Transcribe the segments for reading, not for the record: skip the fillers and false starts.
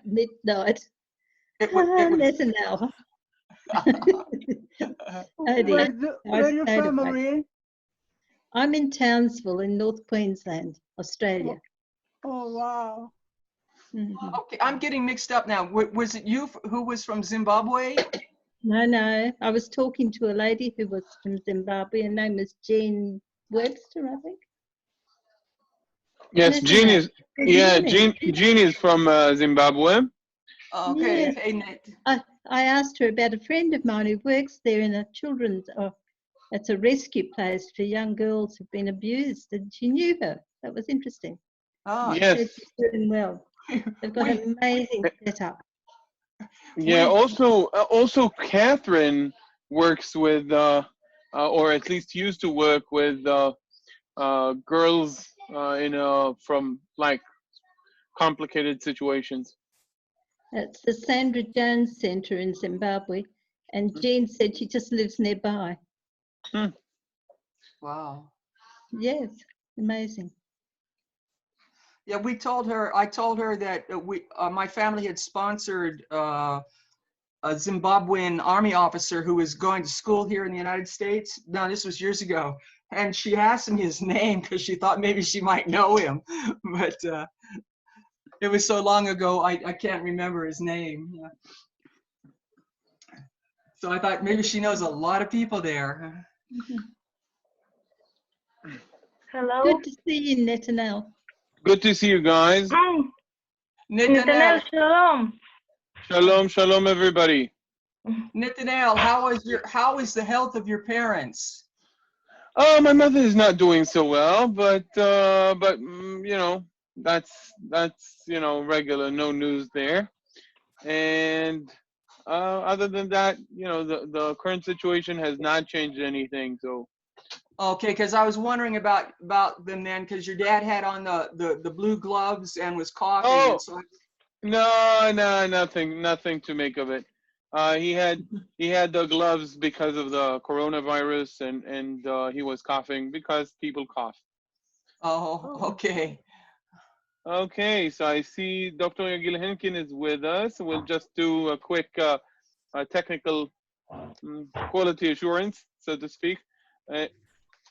midnight. It was. Netanel. Oh dear. Where are you from, Maureen? I'm in Townsville in North Queensland, Australia. Oh, wow. Mhm. Okay, I'm getting mixed up now. Was it you who was from Zimbabwe? No. I was talking to a lady who was from Zimbabwe. Her name was Jean Webster, I think. Yes, Jean is. Good Yeah, morning. Jean is from Zimbabwe. Okay, Yes. hey Nate. I asked her about a friend of mine who works there in a children's, it's a rescue place for young girls who've been abused, and she knew her. That was interesting. Ah, She Yes. said she's doing well. They've got an amazing setup. Yeah. Also, Catherine works with, or at least used to work with girls from like complicated situations. It's the Sandra Jones Centre in Zimbabwe, and Jean said she just lives nearby. Wow. Yes, amazing. Yeah, I told her that my family had sponsored a Zimbabwean army officer who was going to school here in the United States. Now, this was years ago. And she asked me his name because she thought maybe she might know him. But it was so long ago, I can't remember his name. Yeah. So I thought maybe she knows a lot of people there. Hello. Good to see you, Netanel. Good to see you guys. Hi. Netanel, Shalom. Shalom, everybody. Netanel, how is the health of your parents? Oh, my mother is not doing so well, but you know, that's regular, no news there. And other than that, you know, the current situation has not changed anything. So Okay, because I was wondering about them then, because your dad had on the blue gloves and was coughing. Oh, and so no, nothing to make of it. He had the gloves because of the coronavirus, and he was coughing because people cough. Oh, okay. Okay, so I see Dr. Yagil Henkin is with us. We'll just do a quick technical quality assurance, so to speak.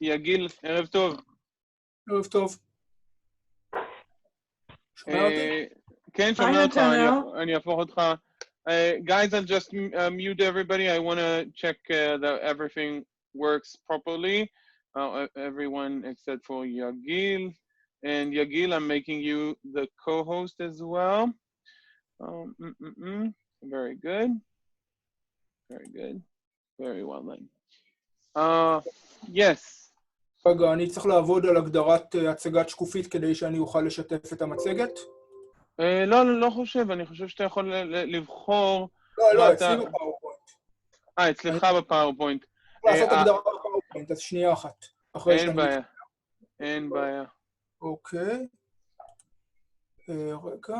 יגיל, ערב טוב. ערב טוב. שומע אותי? כן, שומע אותך, אני אהפוך אותך. Guys, I'll just mute everybody. I want to check that everything works properly. Everyone except for Yagil. And Yagil, I'm making you the co-host as well. Very good. Very good. Very well then. Yes. רגע, אני צריך לעבוד על הגדרת הצגת שקופית כדי שאני אוכל לשתף את המצגת? לא חושב, אני חושב שאתה יכול לבחור... לא, אצלי בפאורפוינט. אצלך בפאורפוינט. לעשות הגדרה בפאורפוינט, אז שנייה אחת. אין בעיה. אוקיי. רגע.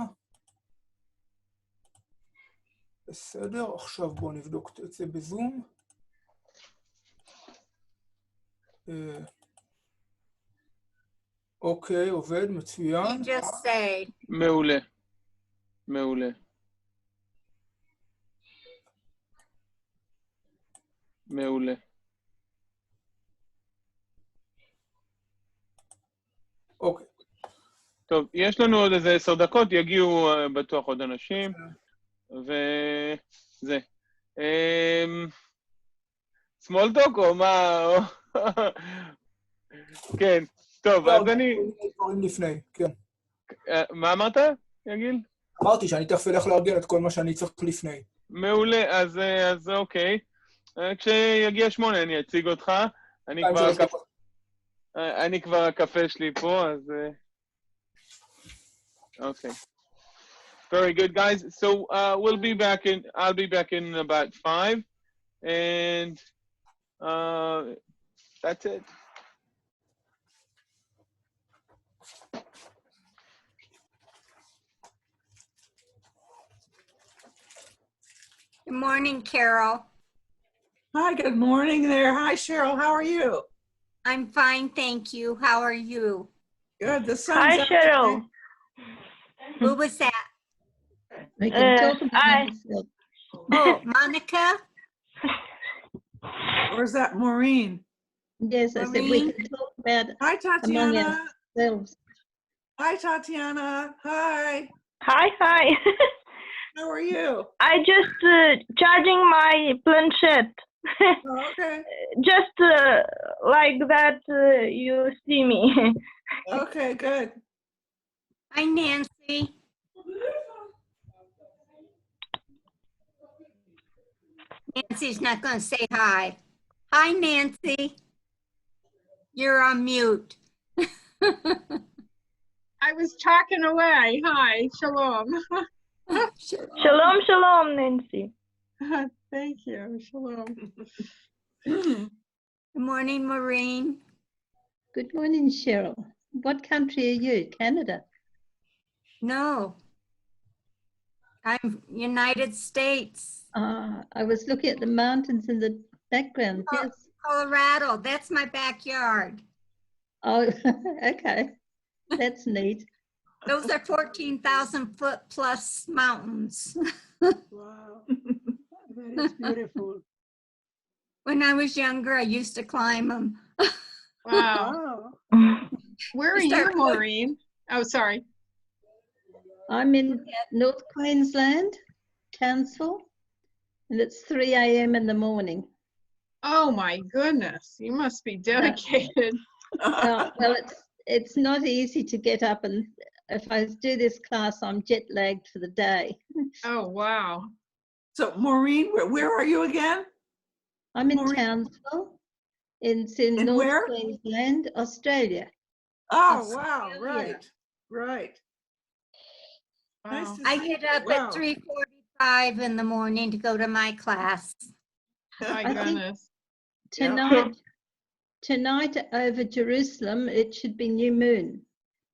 בסדר, עכשיו בואו נבדוק את זה בזום. אוקיי, עובד, מצוין. מעולה. אוקיי. טוב, יש לנו עוד איזה 10 דקות, יגיעו בטוח עוד אנשים, וזה. סמולטוק או מה? כן, טוב, אז אני... לפני, כן. מה אמרת, יגיל? אמרתי שאני תכף אלך לארגן את כל מה שאני צריך לפני. מעולה, אז אוקיי. כשיגיע 8 אני אציג אותך. אני כבר הקפה שלי פה, אז... Okay. Very good, guys. So I'll be back in about 5, and that's it. Good morning, Carol. Hi, good morning there. Hi, Cheryl. How are you? I'm fine, thank you. How are you? Good. The sun's Hi, Cheryl. Who was that? We can talk about yourself. Oh, Monica, Or is that Maureen? Yes, I said we Maureen? can talk about Hi, among Tatiana. ourselves. Hi, Tatiana. Hi. Hi. How are you? I just charging my planchette. Oh, okay. Just like that you see me. Okay, good. hi, Nancy. Nancy's not going to say hi. Hi, Nancy. You're on mute. I was talking away. Hi, shalom. Shalom, Nancy. Thank you, shalom. Good morning, Maureen. Good morning, Cheryl. What country are you? Canada? No, I'm United States. I was looking at the mountains in the background. Oh. Yes. Colorado, that's my backyard. Oh, okay. That's neat. Those are 14,000 foot plus mountains. Wow. That is beautiful. When I was younger, I used to climb them. Wow. Where are you, Maureen? Oh, sorry. I'm in North Queensland, Townsville, and it's 3 a.m. in the morning. Oh my goodness, you must be dedicated. Well, it's not easy to get up, and if I do this class, I'm jet lagged for the day. Oh, wow. So, Maureen, where are you again? I'm in Maureen? Townsville. It's in In North where? Queensland, Australia. Oh, wow. Australia. Right. Nice Wow. to I see get you. up Wow. at 3:45 in the morning to go to my class. My I think goodness. tonight over Jerusalem, it should be new moon,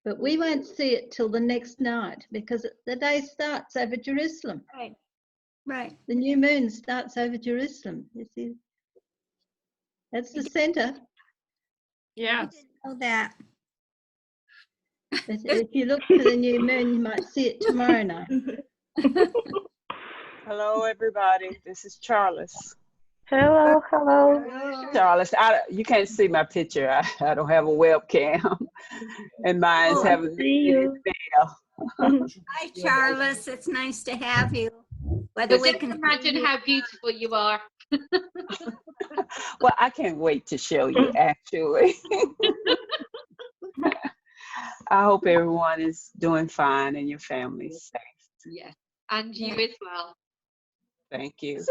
but we won't see it till the next night because the day starts over Jerusalem. Right. The new moon starts over Jerusalem. You see, that's the center. Yes. Know that. But if you look for the new moon, you might see it tomorrow night. Hello, everybody. This is Charles. Hello. Charles, you can't see my picture. I don't have a webcam, and mine's having See you. Hi, Charles. It's nice to have you. Whether we can imagine how beautiful you are. Well, I can't wait to show you, actually. I hope everyone is doing fine and your family's safe. Yes, and you as well. Thank you.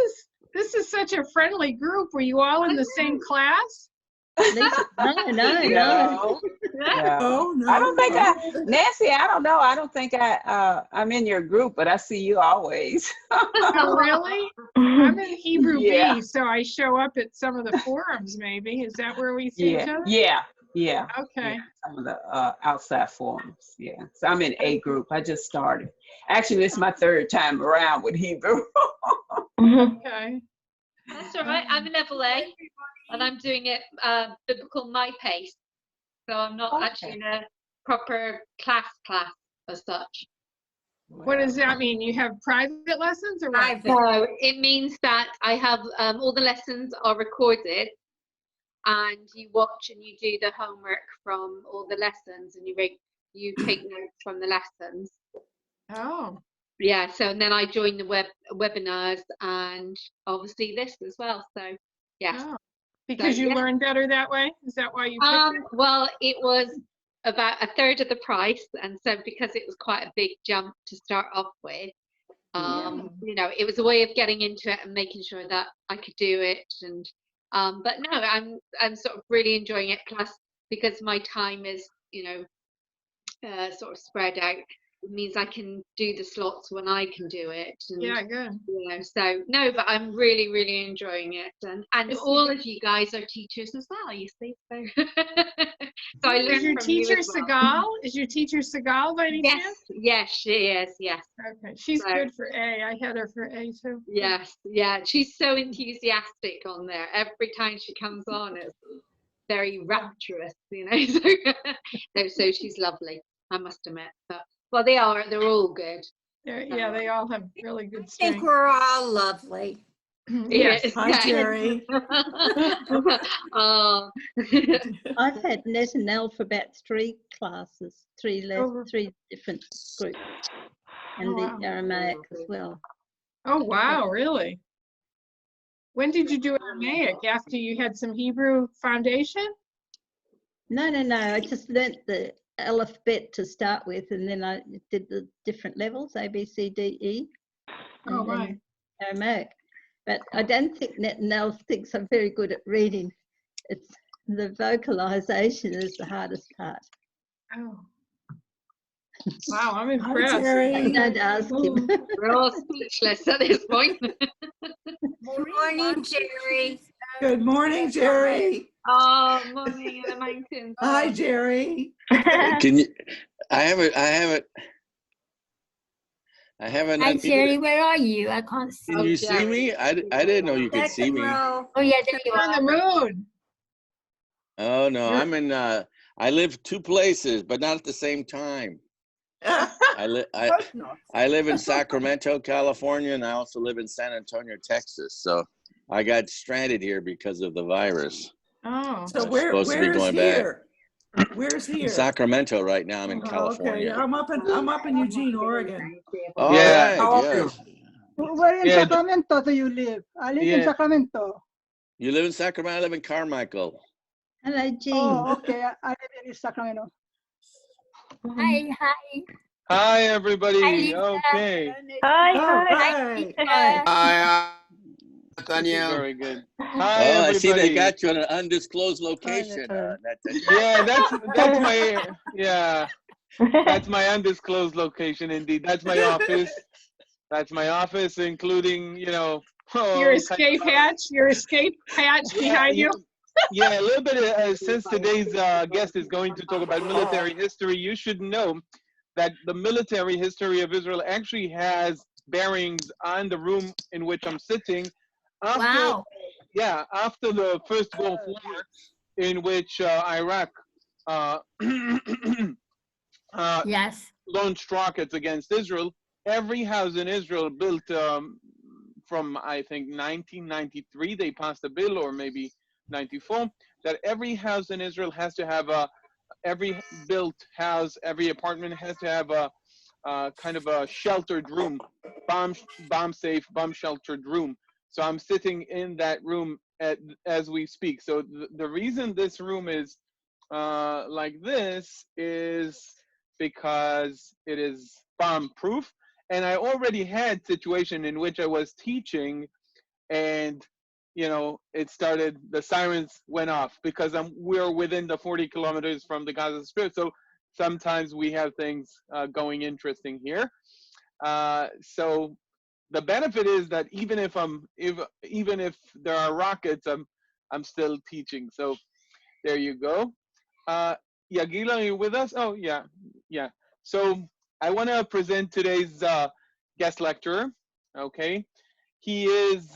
This is such a friendly group. Were you all in the same class? Lisa, no. Oh, no. I don't think Nancy, I don't know. I don't think I'm in your group, but I see you always. Oh, really? I'm in Hebrew Yeah. B, so I show up at some of the forums, maybe. Is that where we see each other? Yeah. Okay. Yeah, some of the outside forums. Yeah. So I'm in A group. I just started. Actually, this is my third time around with Hebrew. Okay. That's all right. I'm in level A, and I'm doing it biblical my pace. So I'm not actually in a proper class as such. What does that mean? You have private lessons or what? private. No, it means that I have all the lessons are recorded, and you watch and you do the homework from all the lessons, and you take notes from the lessons. Oh, Yeah, so and then I join the webinars and obviously this as well. So yeah. oh. Because you learn better that way? Is that why you picked it? Well, it was about a third of the price, and so because it was quite a big jump to start off with, you know, it was a way of getting into it and making sure that I could do it. And but no, I'm sort of really enjoying it. Plus, because my time is, you know, sort of spread out, it means I can do the slots when I can do it. And, Yeah, good. you know, so no, but I'm really enjoying it, and all of you guys are teachers as well, you see. So, so I learn Is your from you teacher as well. Sigal? Is your teacher Sigal by any chance? Yes, she is. Yes. Okay, she's So- good for A. I had her for A too. Yes, yeah, she's so enthusiastic on there. Every time she comes on, it's very rapturous, you know. So she's lovely, I must admit. But well, they're all good. Yeah, they all have really good I think strength. we're all lovely. Yes. Hi, Jerry. Oh. I've had Net and Alphabet 3 classes, three different groups, and the Aramaic as well. Oh, wow, really? When did you do Aramaic? After you had some Hebrew foundation? No. I just learnt the alphabet to start with, and then I did the different levels, A, B, C, D, E, Oh, and right. then Aramaic. But I don't think Net and Al thinks I'm very good at reading. It's the vocalization is the hardest part. Oh. Wow, I'm Hi, impressed. Jerry. Don't ask him. We're all speechless at this point. Good morning, Jerry. Good morning, Jerry. Oh, morning in the mountains. Hi, Jerry. Can you? I haven't. Hi, Jerry, where are you? I can't see. Can you see me? I didn't know you could see me. Oh, yeah, there you You're on are. the moon. Oh no, I'm in. I live two places, but not at the same time. I live in Sacramento, California, and I also live in San Antonio, Texas. So I got stranded here because of the virus. Oh. So where's here? Where's here? Sacramento right now. I'm in Okay, California. I'm up in Eugene, Oregon. All Yeah. right, How are yes. Where in Yeah. Sacramento do you live? I live in Yeah. Sacramento. You live in Sacramento. I live in Carmichael. Hello, Jean. Oh, okay. I live in Sacramento. Hi. Hi, everybody. Hi, Lisa. Okay. Hi, Hi, Nathaniel. Very good. Hi, Oh, I see they everybody. got you in an undisclosed location. Yeah, that's my that's my undisclosed location indeed. That's my office. That's my office, including Your escape hatch behind you. Yeah, a little bit. Since today's guest is going to talk about military history, you should know that the military history of Israel actually has bearings on the room in which I'm sitting. Wow. Yeah, after the First Gulf War, in which Iraq Yes. launched rockets against Israel, every house in Israel built from, I think, 1993, they passed a bill, or maybe 94, that every house in Israel has to have every built house, every apartment has to have a kind of a sheltered room, bomb safe, bomb sheltered room. So I'm sitting in that room as we speak. So the reason this room is like this is because it is bomb proof. And I already had situation in which I was teaching, and it started, the sirens went off because we're within the 40 kilometers from the Gaza Strip. So sometimes we have things going interesting here. So the benefit is that even if there are rockets, I'm still teaching. So there you go. Yagil, are you with us? Oh yeah. So I want to present today's guest lecturer. Okay, he is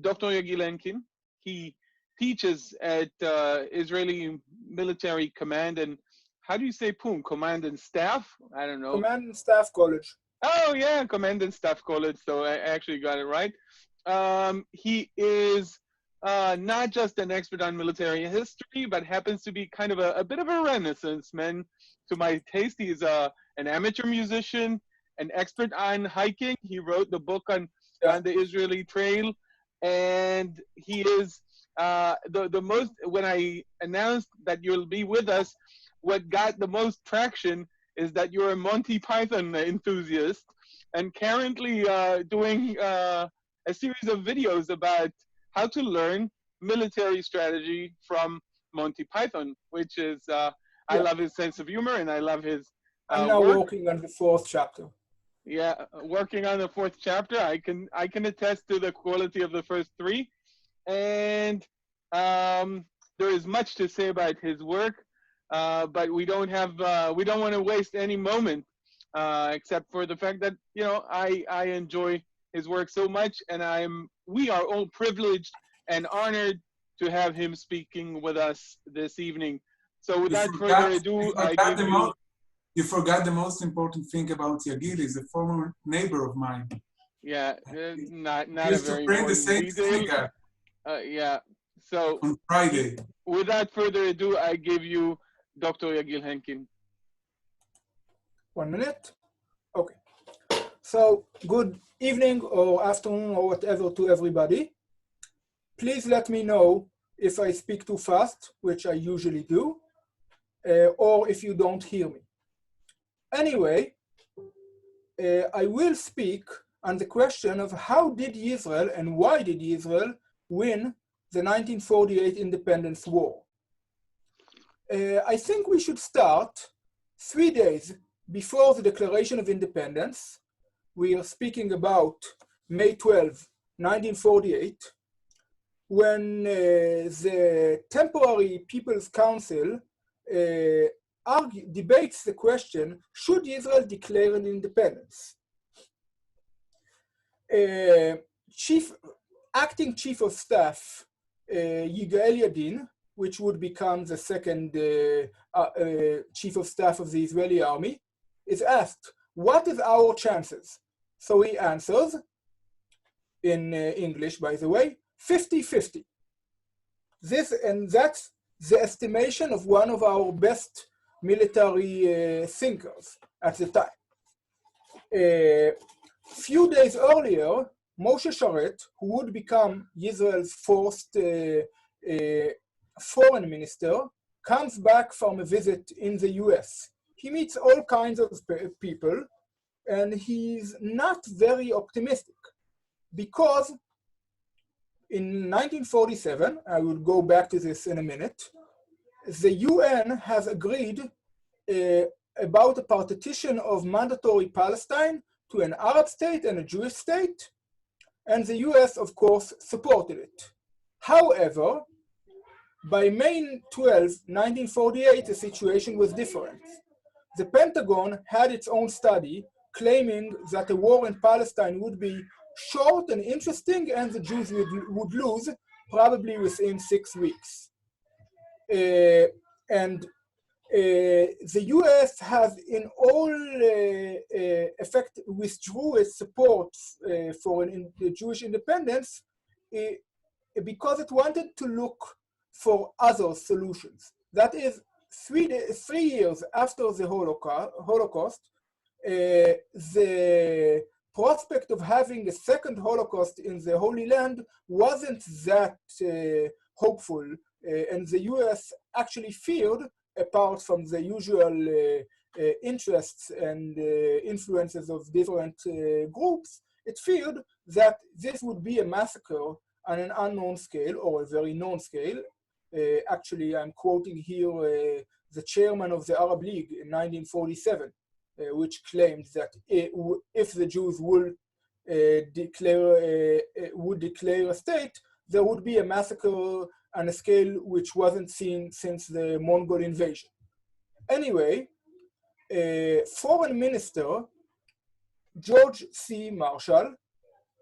Dr. Yagil Henkin. He teaches at Israeli Military Command and, how do you say PUM? Command and Staff? I don't know. Command and Staff College. Oh yeah, Command and Staff College. So I actually got it right. He is not just an expert on military history, but happens to be kind of a bit of a Renaissance man. To my taste, he's an amateur musician, an expert on hiking. He wrote the book on the Israeli Trail, and he is the most. When I announced that you'll be with us, what got the most traction is that you're a Monty Python enthusiast, and currently doing a series of videos about how to learn military strategy from Monty Python, which is, I love his sense of humor, and I love his I'm now work. working on the 4th chapter. Yeah, working on the 4th chapter. I can attest to the quality of the first 3, and there is much to say about his work, but we don't want to waste any moment, except for the fact that I enjoy his work so much, and we are all privileged and honored to have him speaking with us this evening. So without further ado, I give you. You forgot the most important thing about Yagil. He's a former neighbor of mine. Yeah, not a Used to very pray in the important same detail. synagogue Yeah. So on Friday. without further ado, I give you Dr. Yagil Henkin. 1 minute. Okay. So good evening or afternoon or whatever to everybody. Please let me know if I speak too fast, which I usually do, or if you don't hear me. Anyway, I will speak on the question of how did Israel and why did Israel win the 1948 Independence War. I think we should start 3 days before the Declaration of Independence. We are speaking about May 12, 1948, when the Temporary People's Council debates the question, should Israel declare an independence? Acting Chief of Staff, Yagil Henkin, which would become the second Chief of Staff of the Israeli Army, is asked, what is our chances? So he answers, in English, by the way, 50-50. That's the estimation of one of our best military thinkers at the time. Few days earlier, Moshe Sharet, who would become Israel's first foreign minister, comes back from a visit in the US. He meets all kinds of people, and he's not very optimistic because in 1947, I will go back to this in a minute, the UN has agreed about a partition of mandatory Palestine to an Arab state and a Jewish state, and the US, of course, supported it. However, by May 12, 1948, the situation was different. The Pentagon had its own study claiming that a war in Palestine would be short and interesting, and the Jews would lose probably within 6 weeks. The US has in all effect withdrew its support for the Jewish independence because it wanted to look for other solutions. That is, 3 years after the Holocaust, the prospect of having a second Holocaust in the Holy Land wasn't that hopeful, and the US actually feared, apart from the usual interests and influences of different groups, it feared that this would be a massacre on an unknown scale or a very known scale. Actually, I'm quoting here the chairman of the Arab League in 1947, which claimed that if the Jews would declare a state, there would be a massacre on a scale which wasn't seen since the Mongol invasion. Anyway, Foreign Minister George C. Marshall,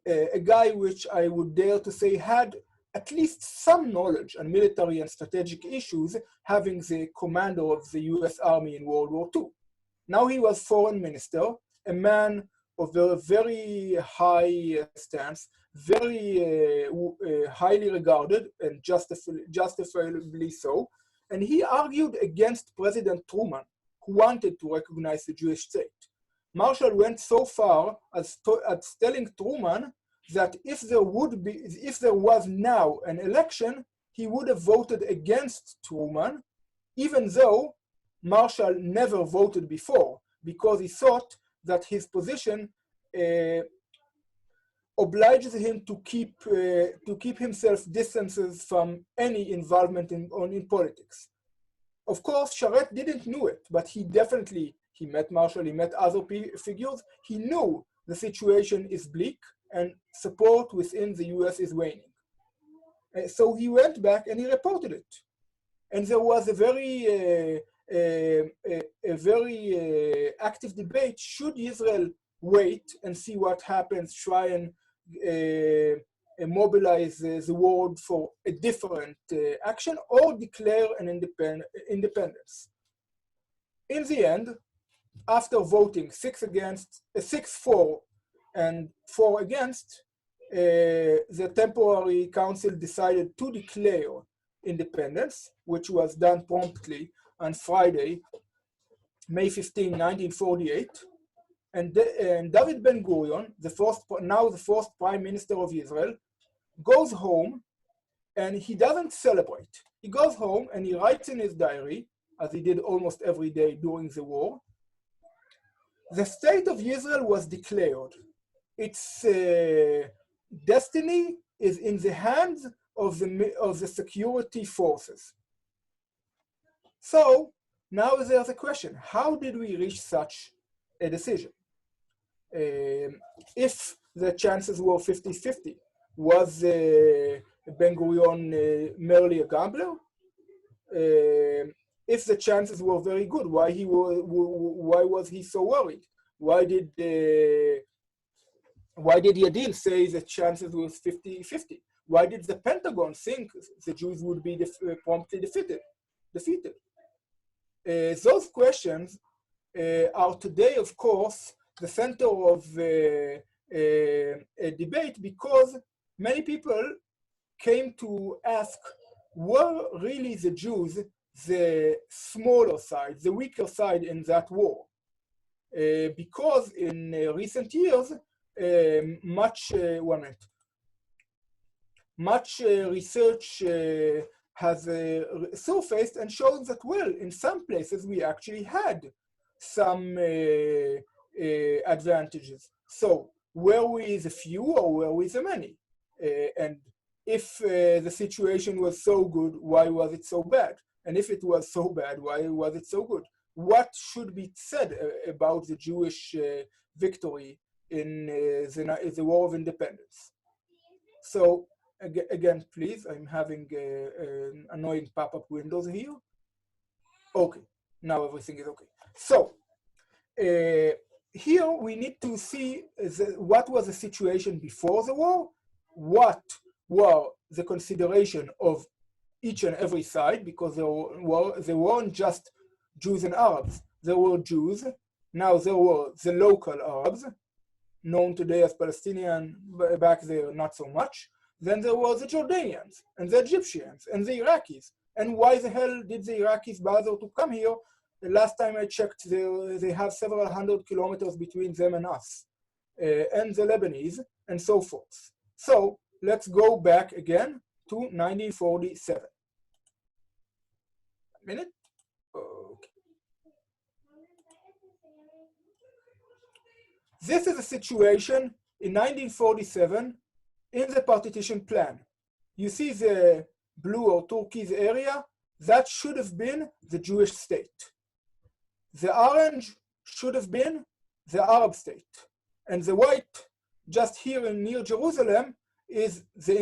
a guy which I would dare to say had at least some knowledge on military and strategic issues, having the commander of the US Army in World War II. Now he was foreign minister, a man of a very high stance, very highly regarded and justifiably so. And he argued against President Truman, who wanted to recognize the Jewish state. Marshall went so far as telling Truman that if there was now an election, he would have voted against Truman, even though Marshall never voted before, because he thought that his position obliges him to keep himself distances from any involvement in politics. Of course, Sharet didn't know it, but he met Marshall, he met other figures. He knew the situation is bleak and support within the US is waning. So he went back and he reported it. And there was a very active debate. Should Israel wait and see what happens, try and mobilize the world for a different action, or declare an independence? In the end, after voting 6-4 and 4 against, the temporary council decided to declare independence, which was done promptly on Friday, May 15, 1948. And David Ben-Gurion, now the fourth prime minister of Israel, goes home and he doesn't celebrate. He goes home and he writes in his diary, as he did almost every day during the war, the state of Israel was declared. Its destiny is in the hands of the security forces. So now there's a question: how did we reach such a decision? If the chances were 50-50, was Ben-Gurion merely a gambler? If the chances were very good, why was he so worried? Why did Yagil say the chances were 50-50? Why did the Pentagon think the Jews would be promptly defeated? Those questions are today, of course, the center of a debate, because many people came to ask, were really the Jews the smaller side, the weaker side in that war? Because in recent years, much research has surfaced and shows that, well, in some places we actually had some advantages. So were we the few or were we the many? And if the situation was so good, why was it so bad? And if it was so bad, why was it so good? What should be said about the Jewish victory in the War of Independence? So again, please, I'm having annoying pop-up windows here. Okay, now everything is okay. So here we need to see what was the situation before the war, what were the consideration of each and every side, because there weren't just Jews and Arabs. There were Jews. Now there were the local Arabs, known today as Palestinian, back there not so much. Then there were the Jordanians and the Egyptians and the Iraqis. And why the hell did the Iraqis bother to come here? The last time I checked, they have several hundred kilometers between them and us, and the Lebanese, and so forth. So let's go back again to 1947. A minute. Okay. This is a situation in 1947 in the partition plan. You see the blue or turquoise area? That should have been the Jewish state. The orange should have been the Arab state. And the white, just here near Jerusalem, is the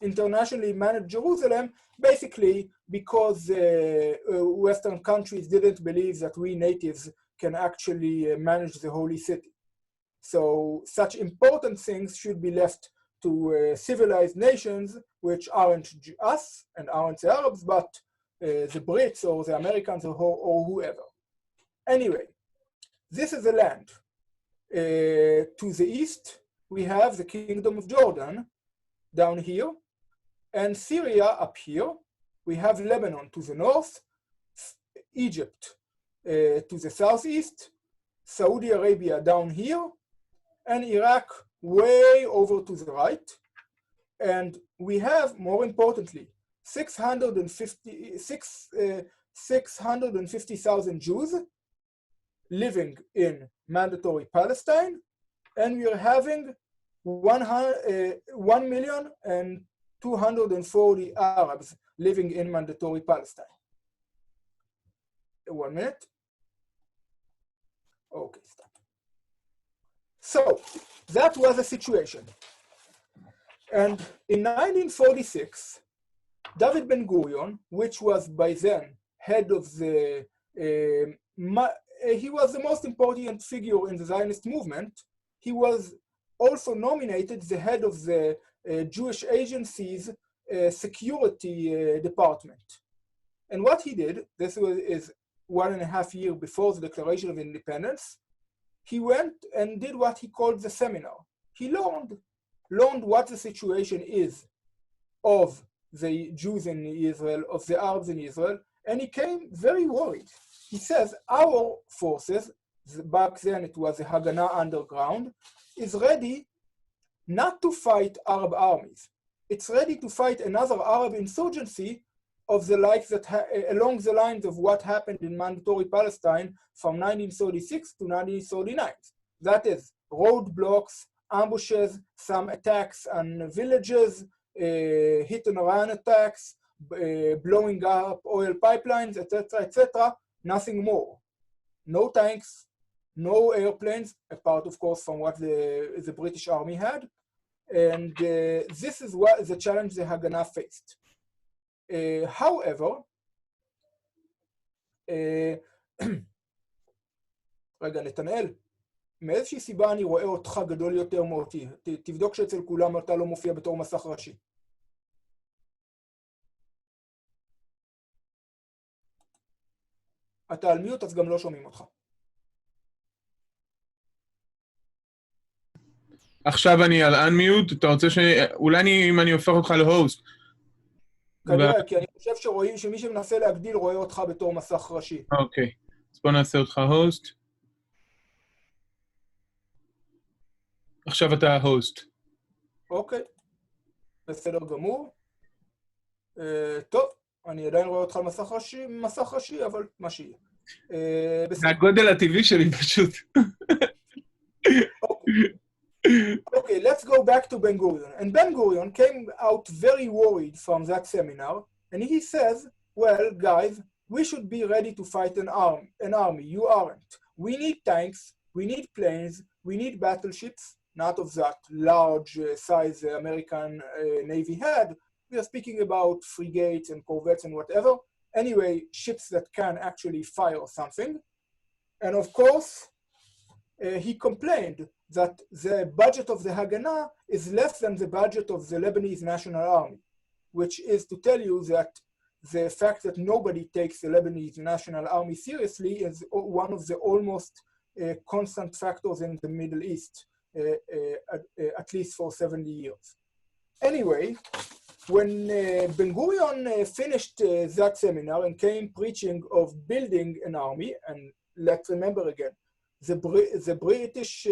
internationally managed Jerusalem, basically because Western countries didn't believe that we natives can actually manage the holy city. So such important things should be left to civilized nations, which aren't us and aren't the Arabs, but the Brits or the Americans or whoever. Anyway, this is the land. To the east, we have the Kingdom of Jordan down here, and Syria up here. We have Lebanon to the north, Egypt to the southeast, Saudi Arabia down here, and Iraq way over to the right. And we have, more importantly, 650,000 Jews living in mandatory Palestine, and we are having 1,240,000 Arabs living in mandatory Palestine. 1 minute. Okay, stop. So that was the situation. And in 1946, David Ben-Gurion, which was by then head of the, he was the most important figure in the Zionist movement. He was also nominated the head of the Jewish Agency's security department. And what he did, this is 1.5 years before the Declaration of Independence, he went and did what he called the seminar. He learned what the situation is of the Jews in Israel, of the Arabs in Israel, and he came very worried. He says, our forces, back then it was the Haganah underground, is ready not to fight Arab armies. It's ready to fight another Arab insurgency of the like that along the lines of what happened in Mandatory Palestine from 1936 to 1939. That is roadblocks, ambushes, some attacks on villages, hit and run attacks, blowing up oil pipelines, etc., nothing more. No tanks, no airplanes, apart of course from what the British Army had. And this is what the challenge the Haganah faced. However, רגע, נתנאל, מאיזושהי סיבה אני רואה אותך גדול יותר מאותי. תבדוק שאצל כולם אתה לא מופיע בתור מסך ראשי. אתה על מיוט, אז גם לא שומעים אותך. עכשיו אני על unmute, אתה רוצה אולי אם אני הופך אותך להוסט. כנראה, כי אני חושב שרואים שמי שמנסה להגדיל רואה אותך בתור מסך ראשי. אוקיי, אז בוא נעשה אותך הוסט. עכשיו אתה ההוסט. אוקיי, בסדר גמור. טוב, אני עדיין רואה אותך על מסך ראשי, אבל מה שיהיה. זה הגודל הטבעי שלי פשוט. Okay, let's go back to Ben Gurion. And Ben Gurion came out very worried from that seminar, and he says, well, guys, we should be ready to fight an army. You aren't. We need tanks, we need planes, we need battleships, not of that large size the American Navy had. We are speaking about frigates and corvettes and whatever. Anyway, ships that can actually fire something. And of course, he complained that the budget of the Haganah is less than the budget of the Lebanese National Army, which is to tell you that the fact that nobody takes the Lebanese National Army seriously is one of the almost constant factors in the Middle East, at least for 70 years. Anyway, when Ben Gurion finished that seminar and came preaching of building an army, and let's remember again, the British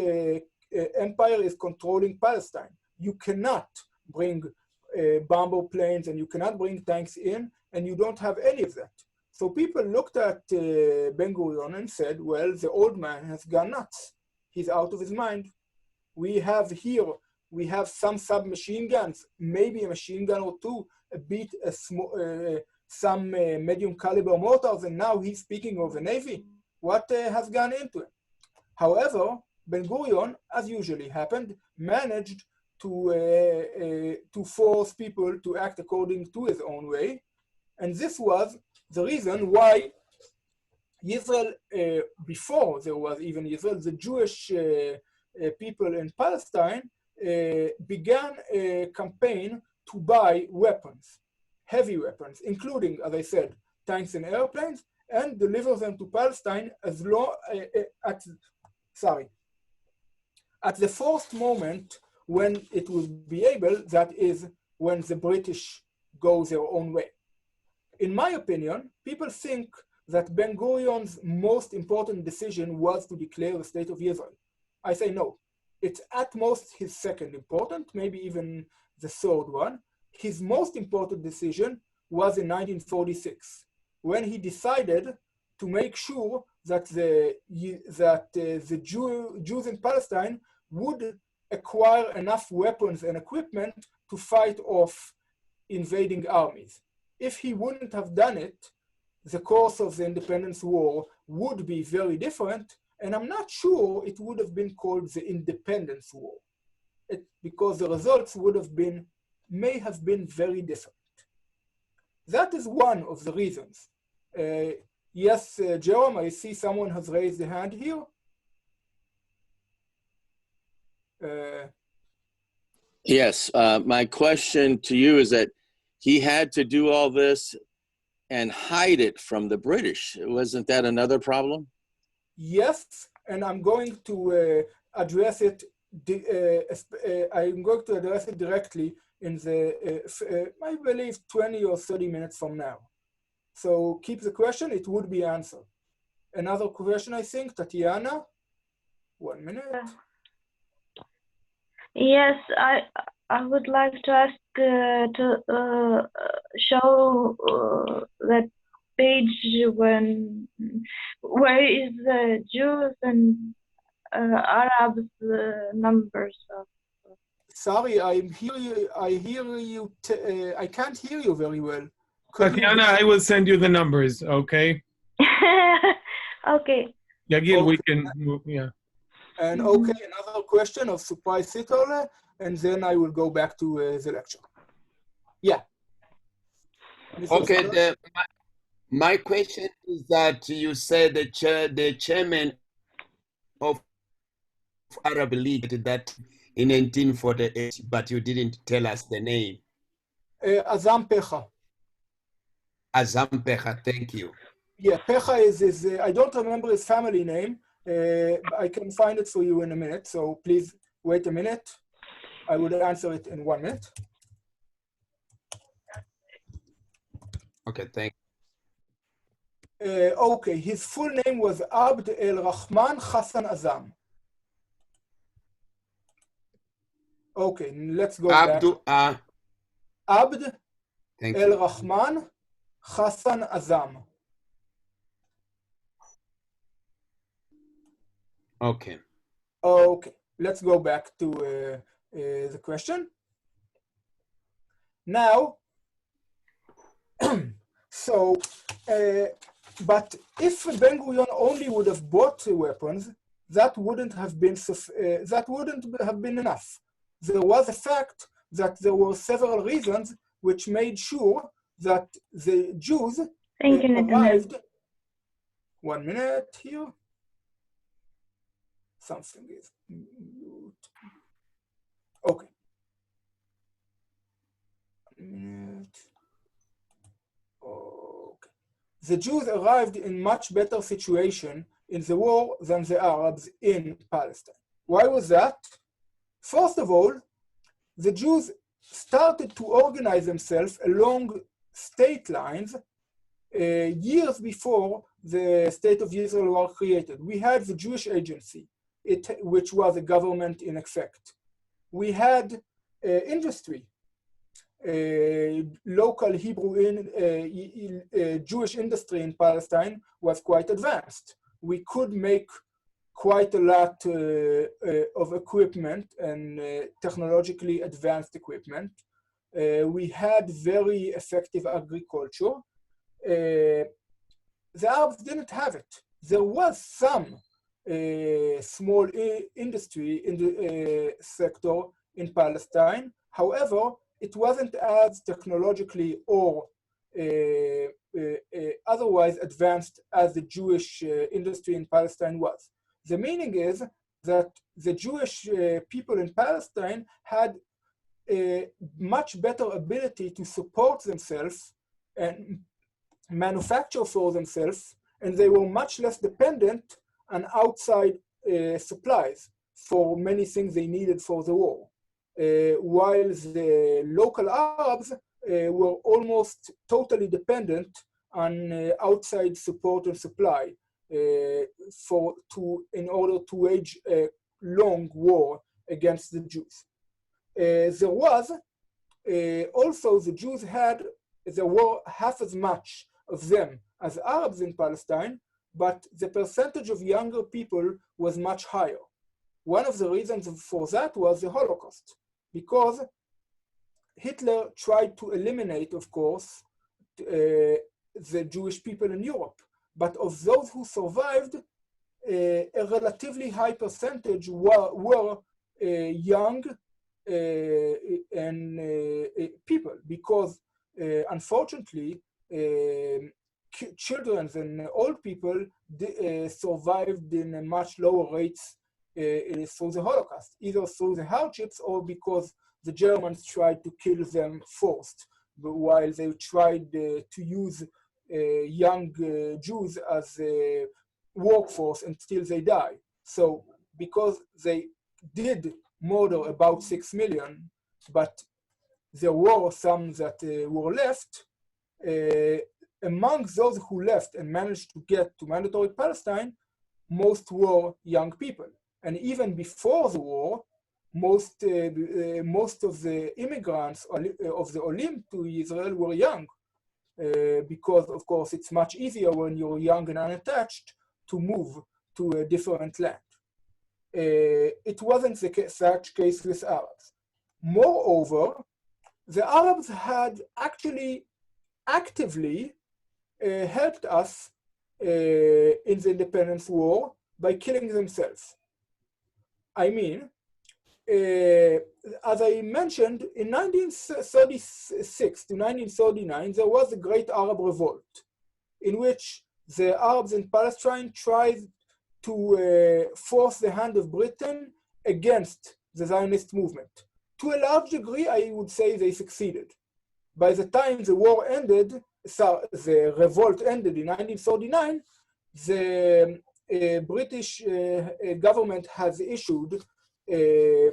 Empire is controlling Palestine. You cannot bring bomber planes and you cannot bring tanks in, and you don't have any of that. So people looked at Ben Gurion and said, well, the old man has gone nuts. He's out of his mind. We have some submachine guns, maybe a machine gun or two, some medium caliber mortars, and now he's speaking of a navy. What has gone into it? However, Ben Gurion, as usually happened, managed to force people to act according to his own way. And this was the reason why Israel, before there was even Israel, the Jewish people in Palestine began a campaign to buy weapons, heavy weapons, including, as I said, tanks and airplanes, and deliver them to Palestine as long at the first moment when it will be able, that is when the British go their own way. In my opinion, people think that Ben Gurion's most important decision was to declare the state of Israel. I say no. It's at most his second important, maybe even the third one. His most important decision was in 1946, when he decided to make sure that the Jews in Palestine would acquire enough weapons and equipment to fight off invading armies. If he wouldn't have done it, the course of the Independence War would be very different, and I'm not sure it would have been called the Independence War, because the results may have been very different. That is one of the reasons. Yes, Jerome, I see someone has raised a hand here. Yes, my question to you is that he had to do all this and hide it from the British. Wasn't that another problem? Yes, and I'm going to address it. I'm going to address it directly in the, I believe, 20 or 30 minutes from now. So keep the question, it would be answered. Another question, I think, Tatiana. 1 minute. Yes, I would like to ask to show that page where is the Jews and Arabs numbers of. Sorry, I can't hear you very well. Tatiana, I will send you the numbers, okay? Okay. Yagil, okay. We can move, yeah. And okay, another question of surprise Sitole, and then I will go back to the lecture. Yeah. Okay, my question is that you said the chairman of Arab League that in 1948, but you didn't tell us the name. Azam Pecha. Azam Pecha, thank you. Yeah, Pecha is I don't remember his family name. I can find it for you in a minute, so please wait a minute. I will answer it in 1 minute. Okay, thank you. Okay, his full name was Abd el-Rahman Hassan Azam. Okay, let's go back. Abd el-Rahman Hassan Azam. Okay. Okay, let's go back to the question. Now, so, but if Ben-Gurion only would have bought weapons, that wouldn't have been enough. There was a fact that there were several reasons which made sure that the Jews arrived. 1 minute here. Something is mute. Okay. 1 minute. Okay. The Jews arrived in much better situation in the war than the Arabs in Palestine. Why was that? First of all, the Jews started to organize themselves along state lines years before the State of Israel was created. We had the Jewish Agency, which was a government in effect. We had industry. Local Hebrew Jewish industry in Palestine was quite advanced. We could make quite a lot of equipment and technologically advanced equipment. We had very effective agriculture. The Arabs didn't have it. There was some small industry in the sector in Palestine. However, it wasn't as technologically or otherwise advanced as the Jewish industry in Palestine was. The meaning is that the Jewish people in Palestine had a much better ability to support themselves and manufacture for themselves, and they were much less dependent on outside supplies for many things they needed for the war. While the local Arabs were almost totally dependent on outside support and supply in order to wage a long war against the Jews. There was also the Jews there were half as much of them as Arabs in Palestine, but the percentage of younger people was much higher. One of the reasons for that was the Holocaust, because Hitler tried to eliminate, of course, the Jewish people in Europe. But of those who survived, a relatively high percentage were young and people, because unfortunately, children and old people survived in much lower rates through the Holocaust, either through the hardships or because the Germans tried to kill them first, while they tried to use young Jews as a workforce until they die. So because they did murder about 6 million, but there were some that were left, among those who left and managed to get to mandatory Palestine, most were young people. And even before the war, most of the immigrants of the Olim to Israel were young, because of course it's much easier when you're young and unattached to move to a different land. It wasn't such case with Arabs. Moreover, the Arabs had actually actively helped us in the independence war by killing themselves. I mean, as I mentioned, in 1936 to 1939, there was a great Arab revolt in which the Arabs in Palestine tried to force the hand of Britain against the Zionist movement. To a large degree, I would say they succeeded. By the time the war ended, the revolt ended in 1939, the British government has issued a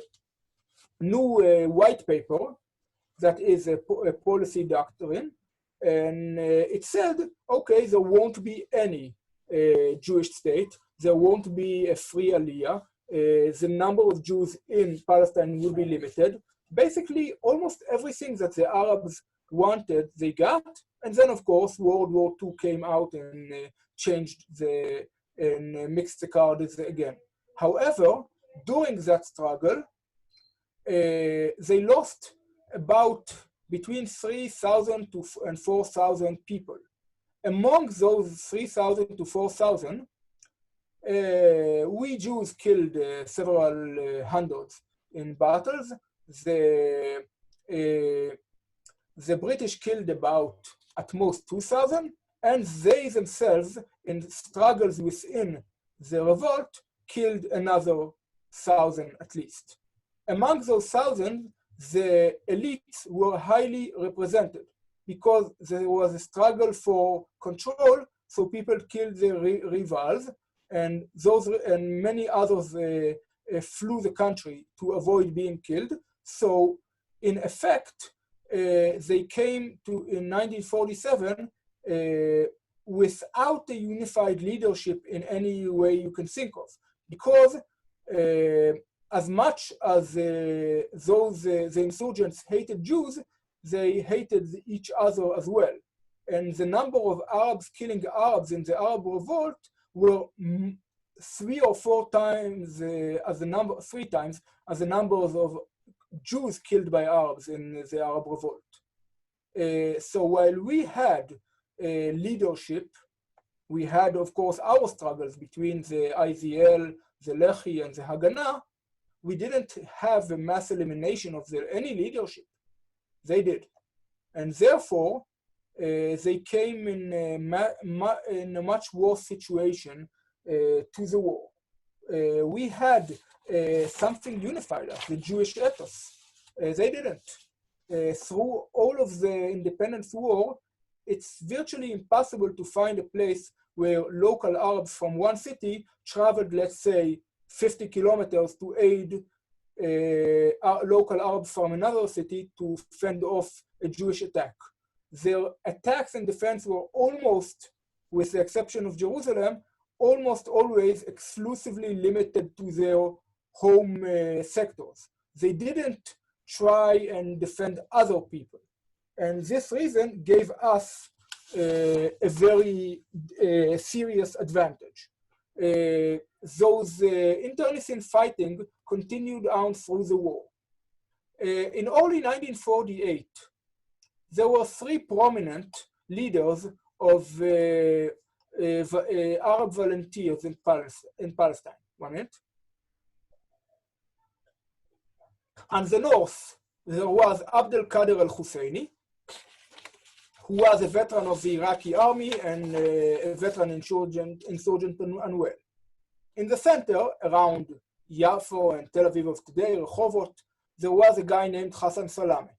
new white paper that is a policy doctrine, and it said, okay, there won't be any Jewish state, there won't be a free aliyah, the number of Jews in Palestine will be limited. Basically, almost everything that the Arabs wanted, they got. And then, of course, World War II came out and changed and mixed the cards again. However, during that struggle, they lost about between 3,000 and 4,000 people. Among those 3,000 to 4,000, we Jews killed several hundreds in battles. The British killed about at most 2,000, and they themselves, in struggles within the revolt, killed another 1,000 at least. Among those 1,000, the elites were highly represented because there was a struggle for control, so people killed their rivals, and many others flew the country to avoid being killed. So in effect, they came to, in 1947, without a unified leadership in any way you can think of, because as much as the insurgents hated Jews, they hated each other as well. And the number of Arabs killing Arabs in the Arab revolt were 3 or 4 times as the number, 3 times as the numbers of Jews killed by Arabs in the Arab revolt. So while we had leadership, we had, of course, our struggles between the IZL, the Lehi, and the Haganah. We didn't have a mass elimination of any leadership. They did. And therefore, they came in a much worse situation to the war. We had something unified us, the Jewish ethos. They didn't. Through all of the independence war, it's virtually impossible to find a place where local Arabs from one city traveled, let's say, 50 kilometers to aid local Arabs from another city to fend off a Jewish attack. Their attacks and defense were almost, with the exception of Jerusalem, almost always exclusively limited to their home sectors. They didn't try and defend other people. And this reason gave us a very serious advantage. Those internecine fighting continued on through the war. In early 1948, there were 3 prominent leaders of Arab volunteers in Palestine. 1 minute. On the north, there was Abdel Qadir al-Husseini, who was a veteran of the Iraqi army and a veteran insurgent unwell. In the center, around Yafo and Tel Aviv of today, Rehovot, there was a guy named Hassan Salameh.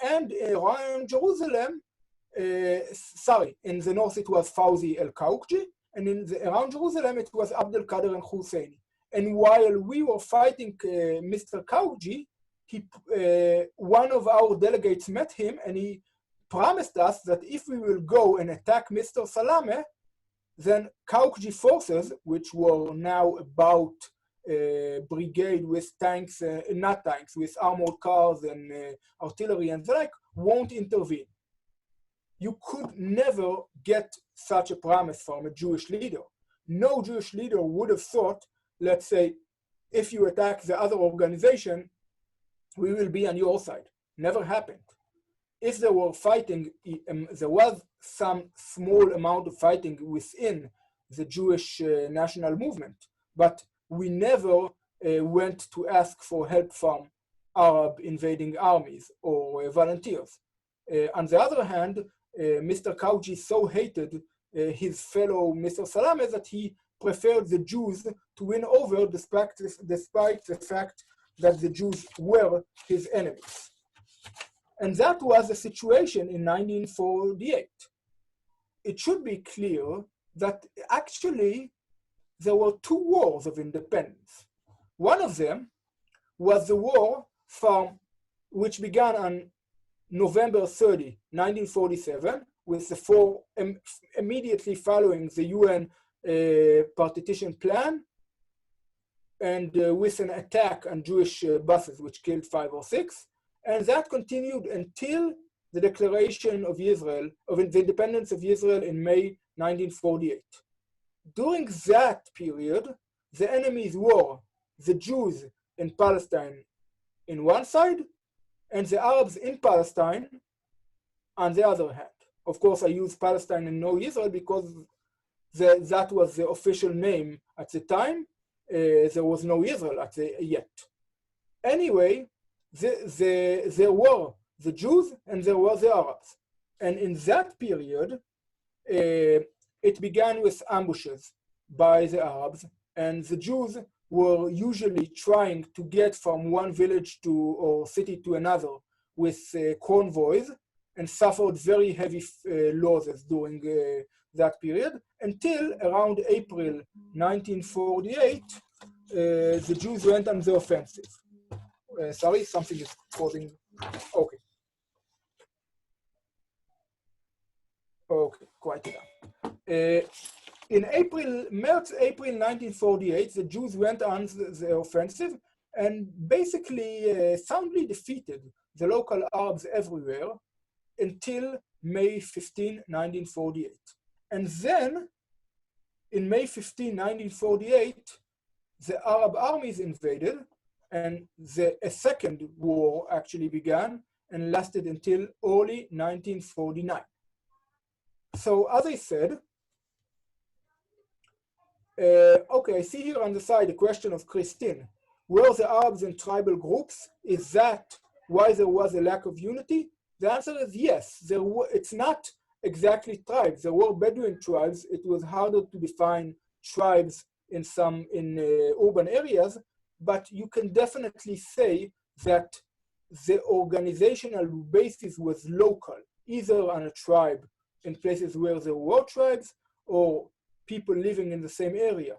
And around Jerusalem, sorry, in the north it was Fawzi el-Kaukji, and around Jerusalem it was Abdel Kader and Husseini. And while we were fighting Mr. Kaukji, one of our delegates met him and he promised us that if we will go and attack Mr. Salameh, then Kaukji forces, which were now about brigade with tanks, not tanks, with armored cars and artillery and the like, won't intervene. You could never get such a promise from a Jewish leader. No Jewish leader would have thought, let's say, if you attack the other organization, we will be on your side. Never happened. If they were fighting, there was some small amount of fighting within the Jewish national movement, but we never went to ask for help from Arab invading armies or volunteers. On the other hand, Mr. Kaukji so hated his fellow Mr. Salameh that he preferred the Jews to win over despite the fact that the Jews were his enemies. And that was the situation in 1948. It should be clear that actually there were two wars of independence. One of them was the war which began on November 30, 1947, with the four immediately following the UN partition plan, and with an attack on Jewish buses, which killed 5 or 6. And that continued until the declaration of Israel, of the independence of Israel in May 1948. During that period, the enemies were the Jews in Palestine in one side, and the Arabs in Palestine on the other hand. Of course, I use Palestine and no Israel because that was the official name at the time. There was no Israel yet. Anyway, there were the Jews and there were the Arabs. And in that period, it began with ambushes by the Arabs, and the Jews were usually trying to get from one village or city to another with convoys, and suffered very heavy losses during that period until around April 1948, the Jews went on the offensive. Sorry, something is causing, okay. Okay, quiet it down. In March, April 1948, the Jews went on the offensive and basically soundly defeated the local Arabs everywhere until May 15, 1948. And then, in May 15, 1948, the Arab armies invaded, and a second war actually began and lasted until early 1949. So, as I said, okay, I see here on the side a question of Christine. Were the Arabs in tribal groups? Is that why there was a lack of unity? The answer is yes. It's not exactly tribes. There were Bedouin tribes. It was harder to define tribes in urban areas, but you can definitely say that the organizational basis was local, either on a tribe in places where there were tribes or people living in the same area.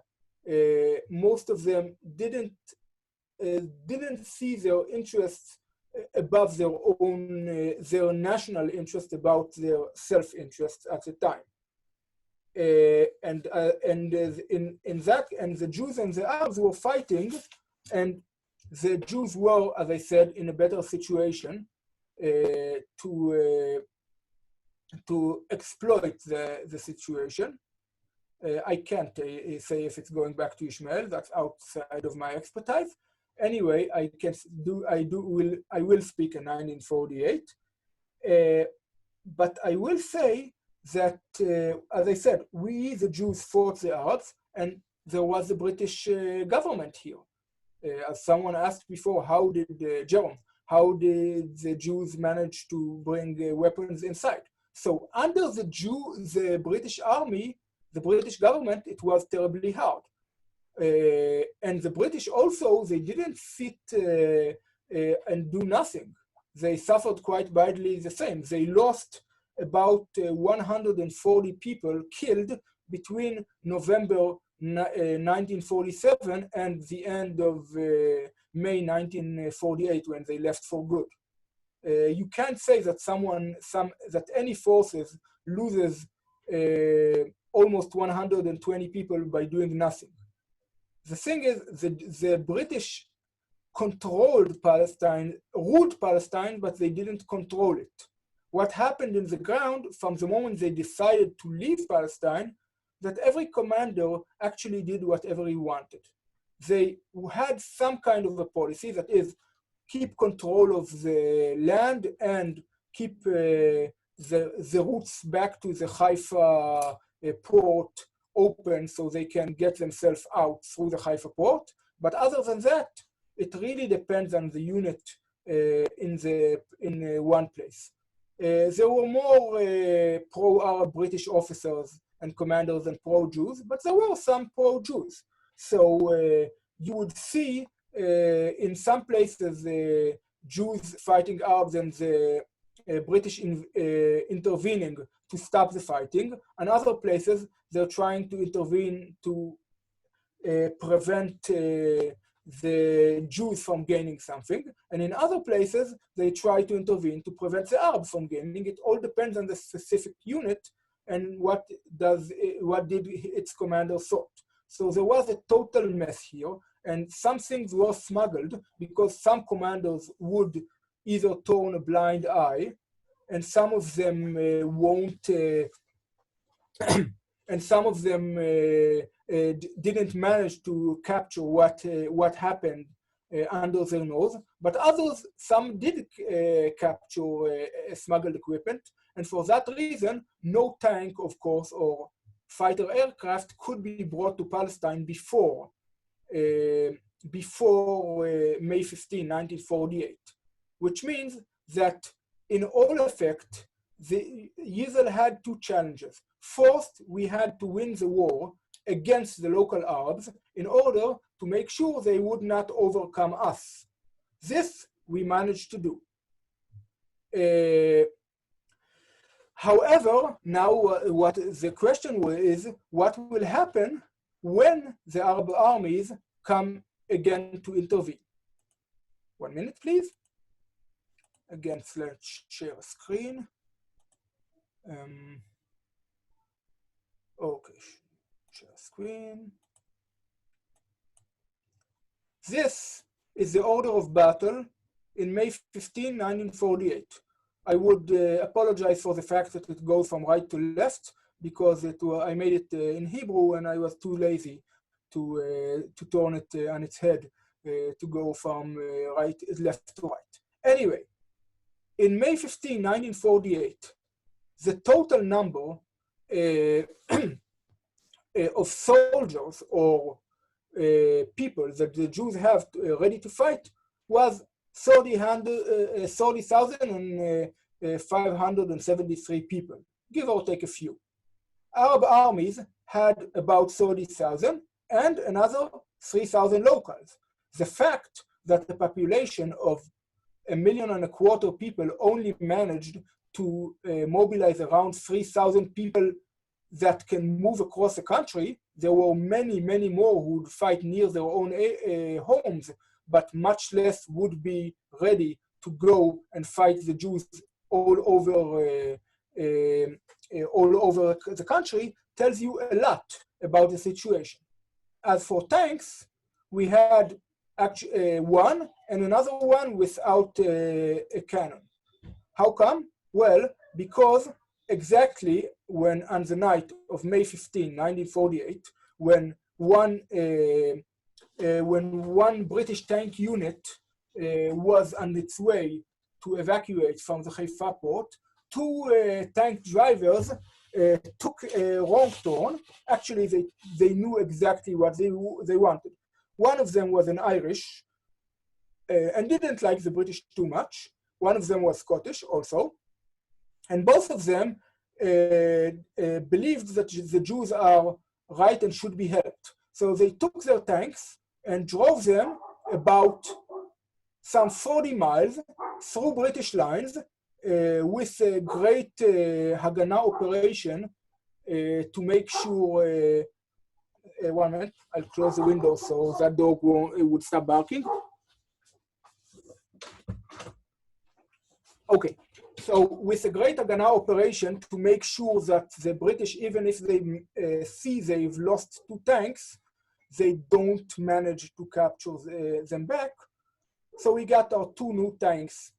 Most of them didn't see their interests above their own, their national interest, about their self-interest at the time. And the Jews and the Arabs were fighting, and the Jews were, as I said, in a better situation to exploit the situation. I can't say if it's going back to Ishmael. That's outside of my expertise. Anyway, I will speak in 1948. But I will say that, as I said, we, the Jews, fought the Arabs, and there was the British government here. As someone asked before, how did the Jews manage to bring weapons inside? So under the British army, the British government, it was terribly hard. And the British also, they didn't sit and do nothing. They suffered quite badly the same. They lost about 140 people killed between November 1947 and the end of May 1948 when they left for good. You can't say that that any forces loses almost 120 people by doing nothing. The thing is, the British controlled Palestine, ruled Palestine, but they didn't control it. What happened in the ground from the moment they decided to leave Palestine, that every commander actually did whatever he wanted. They had some kind of a policy, that is, keep control of the land and keep the routes back to the Haifa port open so they can get themselves out through the Haifa port. But other than that, it really depends on the unit in one place. There were more pro-Arab British officers and commanders than pro-Jews, but there were some pro-Jews. So you would see in some places Jews fighting Arabs and the British intervening to stop the fighting. And other places, they're trying to intervene to prevent the Jews from gaining something. And in other places, they try to intervene to prevent the Arabs from gaining. It all depends on the specific unit and what did its commander thought. So there was a total mess here, and some things were smuggled because some commanders would either turn a blind eye, and some of them won't, and some of them didn't manage to capture what happened under their nose, but others, some did capture smuggled equipment, and for that reason, no tank, of course, or fighter aircraft could be brought to Palestine before May 15, 1948, which means that in all effect, Israel had two challenges. First, we had to win the war against the local Arabs in order to make sure they would not overcome us. This we managed to do. However, now what the question is, what will happen when the Arab armies come again to intervene? 1 minute, please. Again, let's share a screen. Okay, share screen. This is the order of battle in May 15, 1948. I would apologize for the fact that it goes from right to left because I made it in Hebrew and I was too lazy to turn it on its head to go from left to right. Anyway, in May 15, 1948, the total number of soldiers or people that the Jews have ready to fight was 30,573 people, give or take a few. Arab armies had about 30,000 and another 3,000 locals. The fact that the population of 1.25 million people only managed to mobilize around 3,000 people that can move across the country, there were many, many more who would fight near their own homes, but much less would be ready to go and fight the Jews all over the country, tells you a lot about the situation. As for tanks, we had actually one and another one without a cannon. How come? Well, because exactly when on the night of May 15, 1948, when one British tank unit was on its way to evacuate from the Haifa port, two tank drivers took a wrong turn. Actually, they knew exactly what they wanted. One of them was an Irish and didn't like the British too much. One of them was Scottish also. And both of them believed that the Jews are right and should be helped. So they took their tanks and drove them about some 40 miles through British lines with a great Hagana operation to make sure, 1 minute, I'll close the window so that dog would stop barking. Okay, so with a great Hagana operation to make sure that the British, even if they see they've lost 2 tanks, they don't manage to capture them back. So we got our 2 new tanks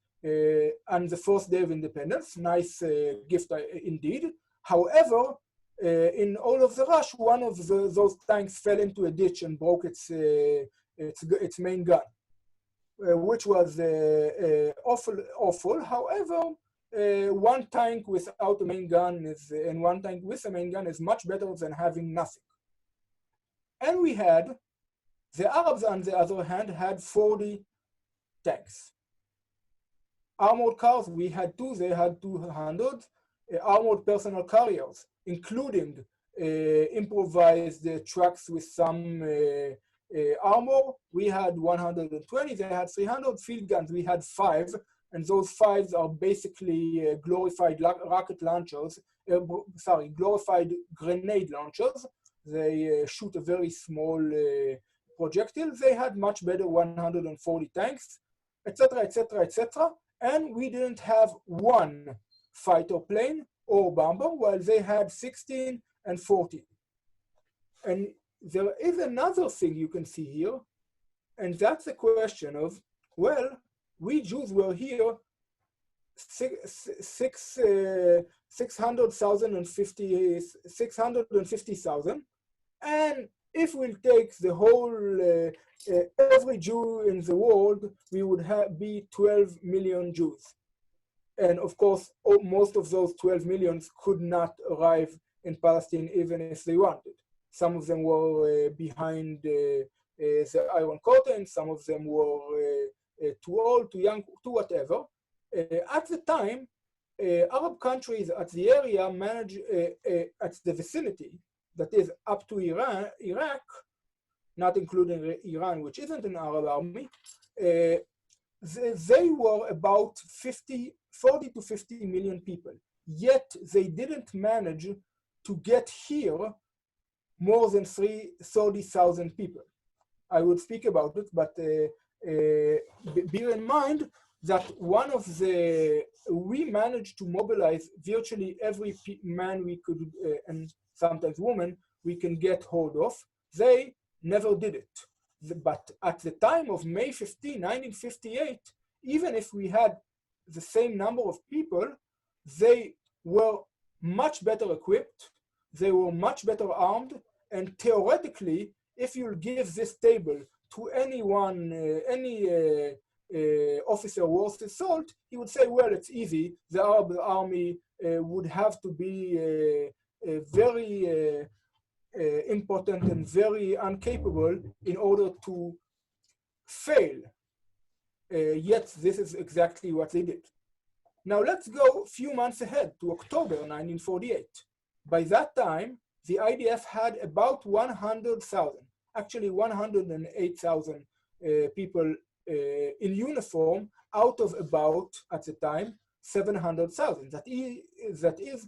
on the first day of independence. Nice gift indeed. However, in all of the rush, one of those tanks fell into a ditch and broke its main gun, which was awful. However, 1 tank without a main gun and 1 tank with a main gun is much better than having nothing. And we had, the Arabs on the other hand, had 40 tanks. Armored cars, we had 2, they had 200. Armored personal carriers, including improvised trucks with some armor, we had 120, they had 300. Field guns, we had 5, and those 5 are basically glorified rocket launchers, glorified grenade launchers. They shoot a very small projectile. They had much better 140 tanks, etc., etc., etc. And we didn't have 1 fighter plane or bomber, while they had 16 and 40. And there is another thing you can see here, and that's the question of, well, we Jews were here 650,000, and if we'll take the whole, every Jew in the world, we would be 12 million Jews. And of course, most of those 12 millions could not arrive in Palestine even if they wanted. Some of them were behind the Iron Curtain, some of them were too old, too young, too whatever. At the time, Arab countries at the area managed, at the vicinity, that is up to Iraq, not including Iran, which isn't an Arab army, they were about 40 to 50 million people. Yet they didn't manage to get here more than 30,000 people. I would speak about it, but bear in mind that we managed to mobilize virtually every man we could, and sometimes woman, we can get hold of. They never did it. But at the time of May 15, 1958, even if we had the same number of people, they were much better equipped, they were much better armed, and theoretically, if you'll give this table to anyone, any officer worth his salt, he would say, well, it's easy. The Arab army would have to be very impotent and very incapable in order to fail. Yet this is exactly what they did. Now let's go a few months ahead to October 1948. By that time, the IDF had about 100,000, actually 108,000 people in uniform out of about, at the time, 700,000. That is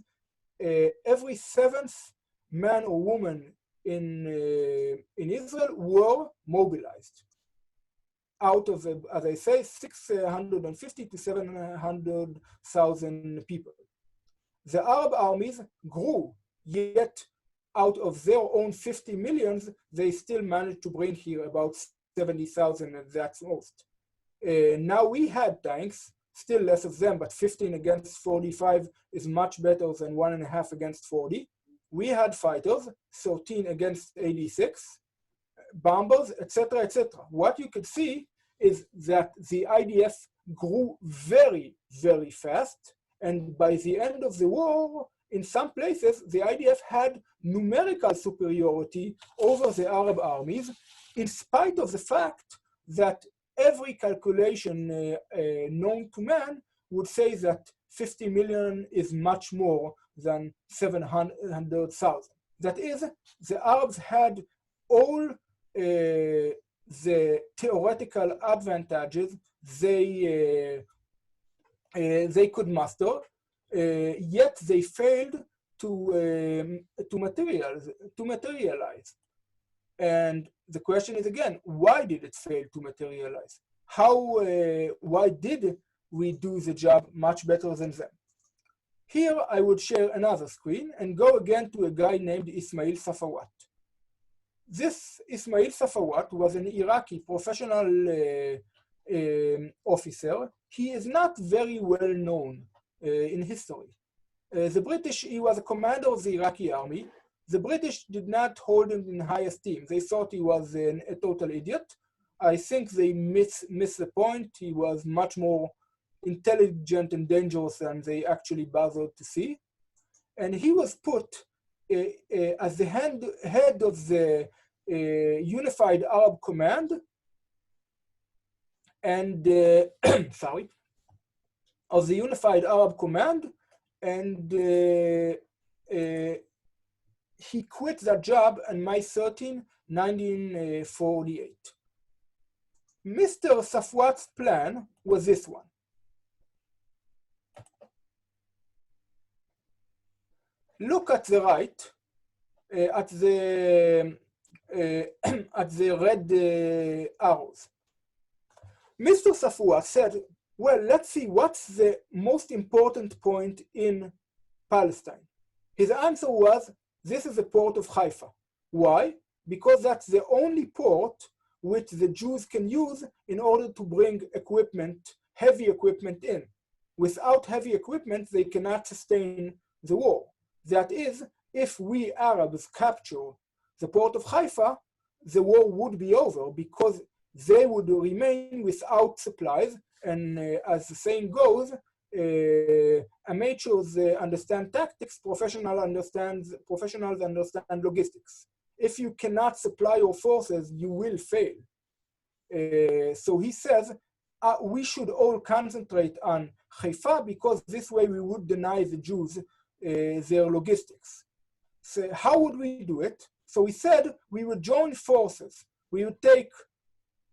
every 7th man or woman in Israel were mobilized. Out of, as I say, 650 to 700,000 people. The Arab armies grew, yet out of their own 50 millions, they still managed to bring here about 70,000, and that's most. Now we had tanks, still less of them, but 15 against 45 is much better than 1.5 against 40. We had fighters, 13 against 86, bombers, etc., etc. What you could see is that the IDF grew very, very fast. And by the end of the war, in some places, the IDF had numerical superiority over the Arab armies, in spite of the fact that every calculation known to man would say that 50 million is much more than 700,000. That is, the Arabs had all the theoretical advantages they they could master, yet they failed to materialize. And the question is again, why did it fail to materialize? Why did we do the job much better than them? Here I would share another screen and go again to a guy named Ismail Safawat. This Ismail Safawat was an Iraqi professional officer. He is not very well known in history. He was a commander of the Iraqi army. The British did not hold him in high esteem. They thought he was a total idiot. I think they missed the point. He was much more intelligent and dangerous than they actually bothered to see. And he was put as the head of the Unified Arab Command and, of the Unified Arab Command, and he quit that job on May 13, 1948. Mr. Safwat's plan was this one. Look at the right, at the red arrows. Mr. Safwat said, well, let's see what's the most important point in Palestine. His answer was, this is the port of Haifa. Why? Because that's the only port which the Jews can use in order to bring equipment, heavy equipment in. Without heavy equipment, they cannot sustain the war. That is, if we Arabs capture the port of Haifa, the war would be over because they would remain without supplies. And as the saying goes, amateurs understand tactics, professionals understand logistics. If you cannot supply your forces, you will fail. So he says, we should all concentrate on Haifa because this way we would deny the Jews their logistics. So how would we do it? So we said we would join forces. We would take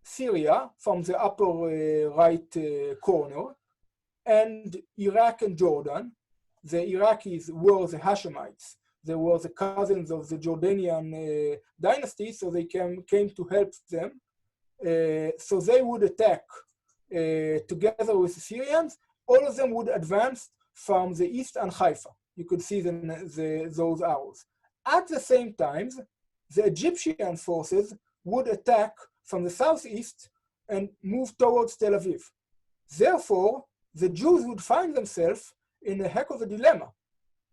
Syria from the upper right corner, and Iraq and Jordan. The Iraqis were the Hashemites. They were the cousins of the Jordanian dynasty, so they came to help them. So they would attack together with the Syrians. All of them would advance from the east and Haifa. You could see those arrows. At the same time, the Egyptian forces would attack from the southeast and move towards Tel Aviv. Therefore, the Jews would find themselves in a heck of a dilemma.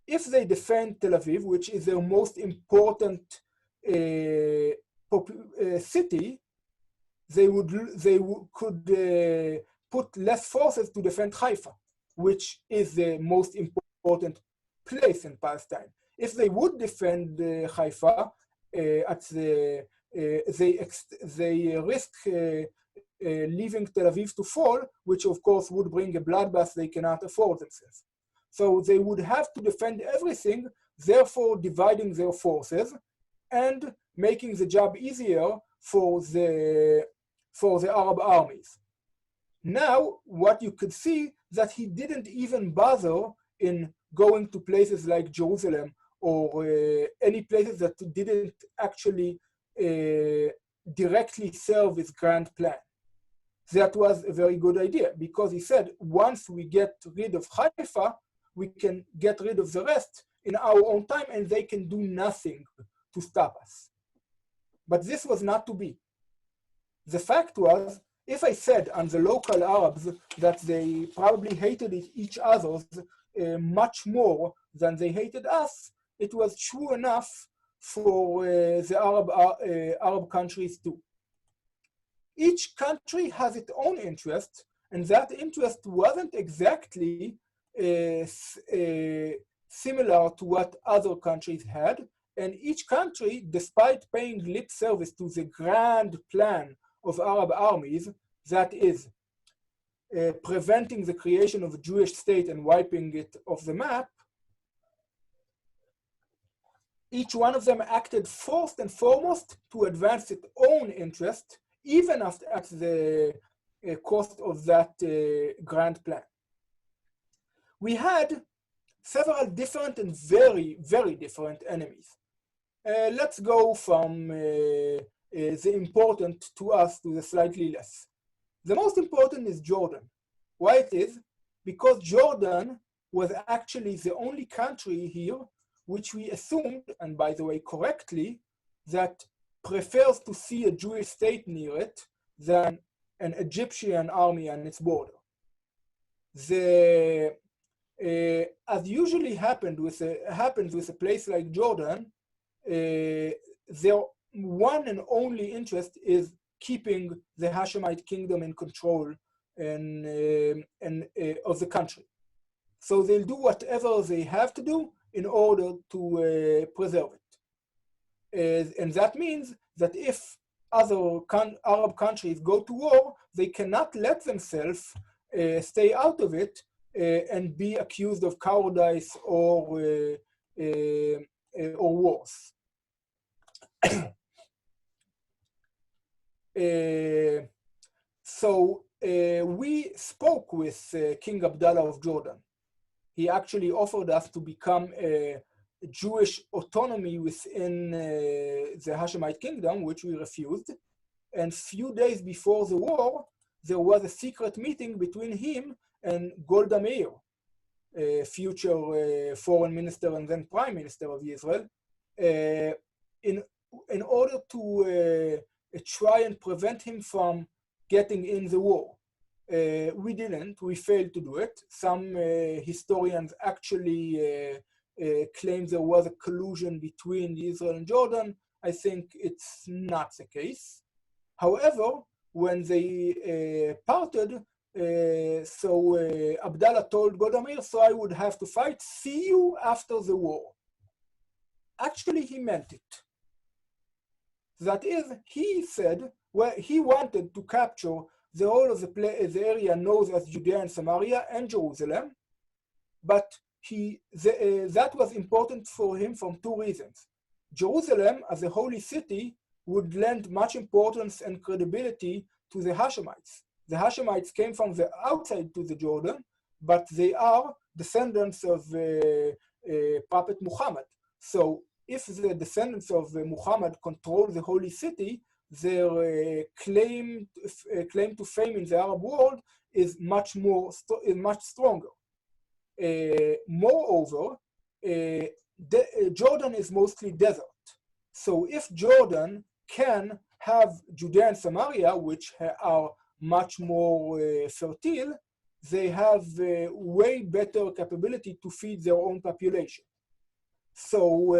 If they defend Tel Aviv, which is their most important city, they could put less forces to defend Haifa, which is the most important place in Palestine. If they would defend Haifa, they risk leaving Tel Aviv to fall, which of course would bring a bloodbath they cannot afford themselves. So they would have to defend everything, therefore dividing their forces and making the job easier for the Arab armies. Now, what you could see that he didn't even bother in going to places like Jerusalem or any places that didn't actually directly serve his grand plan. That was a very good idea because he said, once we get rid of Haifa, we can get rid of the rest in our own time and they can do nothing to stop us. But this was not to be. The fact was, if I said on the local Arabs that they probably hated each other much more than they hated us, it was true enough for the Arab countries too. Each country has its own interest, and that interest wasn't exactly similar to what other countries had. And each country, despite paying lip service to the grand plan of Arab armies, that is preventing the creation of a Jewish state and wiping it off the map, each one of them acted first and foremost to advance its own interest, even at the cost of that grand plan. we had several different and very, very different enemies. Let's go from the important to us to the slightly less. The most important is Jordan. Why it is? Because Jordan was actually the only country here which we assumed, and by the way correctly, that prefers to see a Jewish state near it than an Egyptian army on its border. As usually happens with a place like Jordan, their one and only interest is keeping the Hashemite kingdom in control of the country. So they'll do whatever they have to do in order to preserve it. And that means that if other Arab countries go to war, they cannot let themselves stay out of it and be accused of cowardice or worse. So we spoke with King Abdullah of Jordan. He actually offered us to become a Jewish autonomy within the Hashemite kingdom, which we refused. And few days before the war, there was a secret meeting between him and Golda Meir, future foreign minister and then prime minister of Israel, in order to try and prevent him from getting in the war. We didn't, we failed to do it. Some historians actually claim there was a collusion between Israel and Jordan. I think it's not the case. However, when they parted, Abdallah told Golda Meir, so I would have to fight, see you after the war. Actually, he meant it. That is, he said, well, he wanted to capture the whole of the area known as Judea and Samaria and Jerusalem, but that was important for him from two reasons. Jerusalem, as a holy city, would lend much importance and credibility to the Hashemites. The Hashemites came from the outside to the Jordan, but they are descendants of Prophet Muhammad. So if the descendants of Muhammad control the holy city, their claim to fame in the Arab world is much stronger. Moreover, Jordan is mostly desert. So if Jordan can have Judea and Samaria, which are much more fertile, they have way better capability to feed their own population. So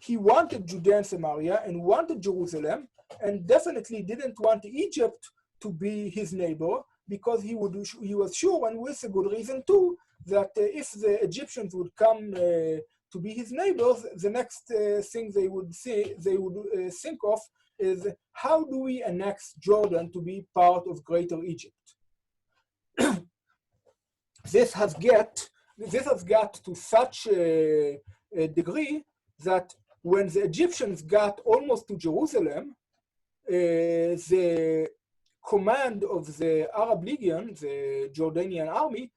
he wanted Judea and Samaria and wanted Jerusalem, and definitely didn't want Egypt to be his neighbor, because he was sure, and with a good reason too, that if the Egyptians would come to be his neighbors, the next thing they would think of is, how do we annex Jordan to be part of Greater Egypt? This has got to such a degree that when the Egyptians got almost to Jerusalem, the command of the Arab Legion, the Jordanian army,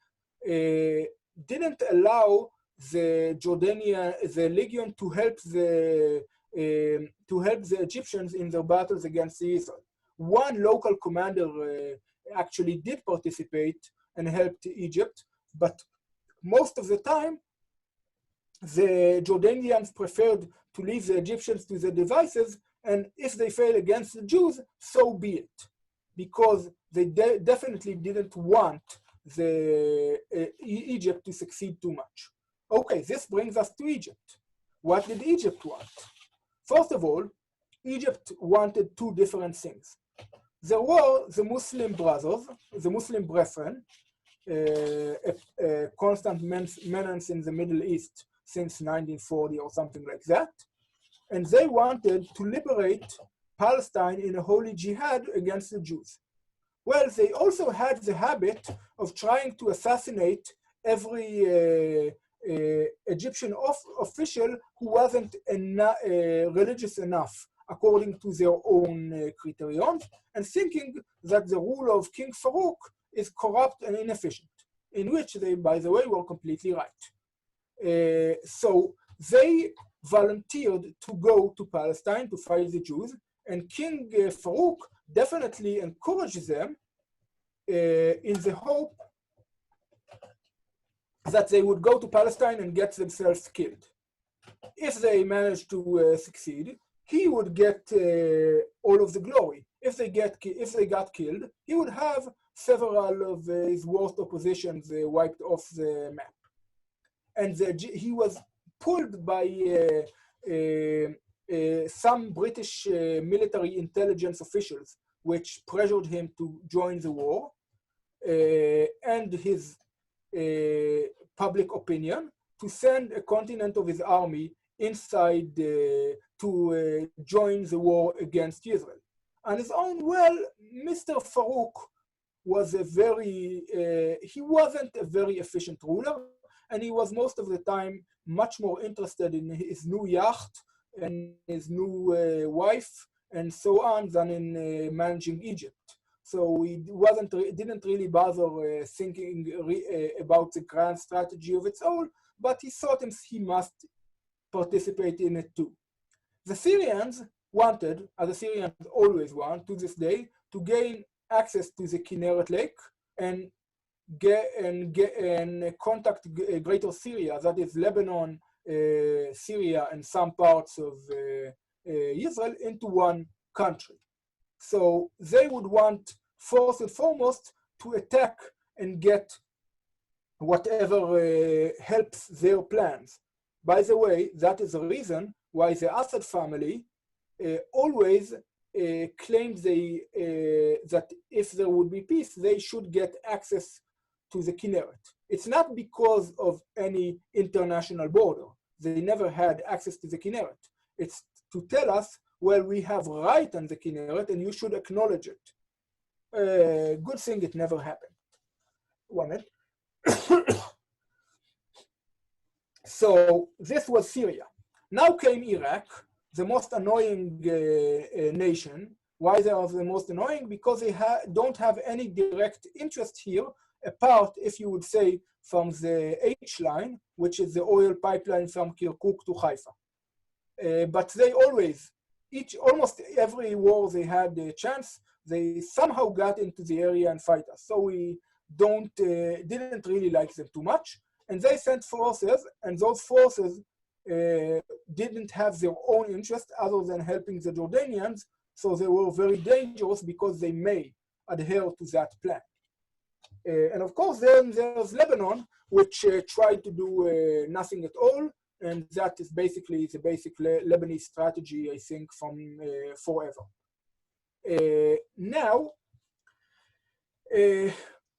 didn't allow the Legion to help the Egyptians in their battles against Israel. One local commander actually did participate and helped Egypt, but most of the time, the Jordanians preferred to leave the Egyptians to their devices, and if they fail against the Jews, so be it, because they definitely didn't want Egypt to succeed too much. Okay, this brings us to Egypt. What did Egypt want? First of all, Egypt wanted two different things. There were the Muslim brothers, the Muslim brethren, a constant menace in the Middle East since 1940 or something like that. And they wanted to liberate Palestine in a holy jihad against the Jews. Well, they also had the habit of trying to assassinate every Egyptian official who wasn't religious enough according to their own criterions, and thinking that the rule of King Farouk is corrupt and inefficient. in which they, by the way, were completely right. So they volunteered to go to Palestine to fight the Jews, and King Farouk definitely encouraged them in the hope that they would go to Palestine and get themselves killed. If they managed to succeed, he would get all of the glory. If they got killed, he would have several of his worst oppositions wiped off the map. And he was pulled by some British military intelligence officials, which pressured him to join the war, and his public opinion to send a contingent of his army inside to join the war against Israel. On his own, well, Mr. Farouk was he wasn't a very efficient ruler, and he was most of the time much more interested in his new yacht and his new wife and so on than in managing Egypt. So he didn't really bother thinking about the grand strategy of its own, but he thought he must participate in it too. The Syrians wanted, as the Syrians always want to this day, to gain access to the Kinneret Lake and contact Greater Syria, that is Lebanon, Syria, and some parts of Israel into one country. So they would want, first and foremost, to attack and get whatever helps their plans. By the way, that is the reason why the Assad family always claimed that if there would be peace, they should get access to the Kinneret. It's not because of any international border. They never had access to the Kinneret. It's to tell us, well, we have right on the Kinneret and you should acknowledge it. Good thing it never happened. 1 minute. So this was Syria. Now came Iraq, the most annoying nation. Why they are the most annoying? Because they don't have any direct interest here, apart, if you would say, from the H line, which is the oil pipeline from Kirkuk to Haifa. But they always, almost every war they had a chance, they somehow got into the area and fight us. So we didn't really like them too much. And they sent forces, and those forces didn't have their own interest other than helping the Jordanians. So they were very dangerous because they may adhere to that plan. And of course, then there's Lebanon, which tried to do nothing at all. And that is basically the basic Lebanese strategy, I think, from forever. Now,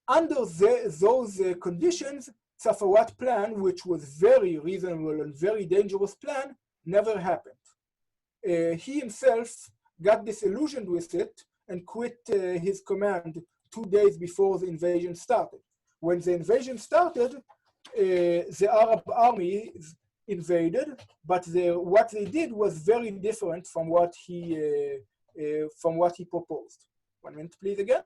under those conditions, Safarawat plan, which was very reasonable and very dangerous plan, never happened. He himself got disillusioned with it and quit his command 2 days before the invasion started. When the invasion started, the Arab army invaded, but what they did was very different from what he proposed. 1 minute, please, again.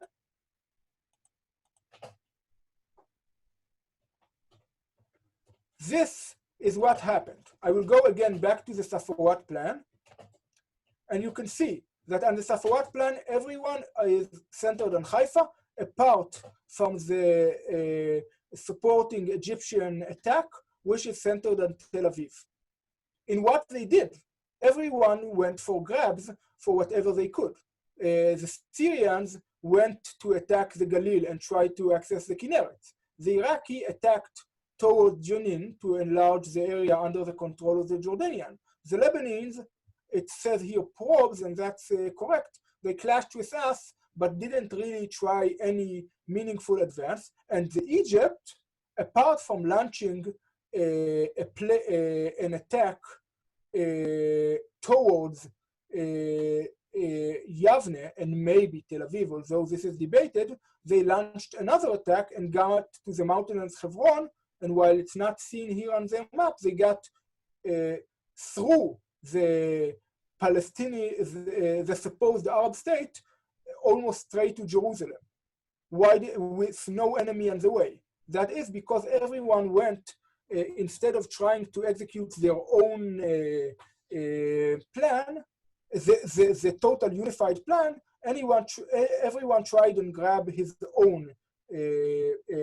This is what happened. I will go again back to the Safarawat plan. And you can see that on the Safarawat plan, everyone is centered on Haifa, apart from the supporting Egyptian attack, which is centered on Tel Aviv. In what they did, everyone went for grabs for whatever they could. The Syrians went to attack the Galil and tried to access the Kinneret. The Iraqi attacked towards Jenin to enlarge the area under the control of the Jordanians. The Lebanese, it says here probes, and that's correct. They clashed with us, but didn't really try any meaningful advance. And the Egypt, apart from launching an attack towards Yavne and maybe Tel Aviv, although this is debated, they launched another attack and got to the mountainous Hebron. And while it's not seen here on the map, they got through the the supposed Arab state, almost straight to Jerusalem, with no enemy on the way. That is because everyone went, instead of trying to execute their own plan, the total unified plan, everyone tried and grabbed his own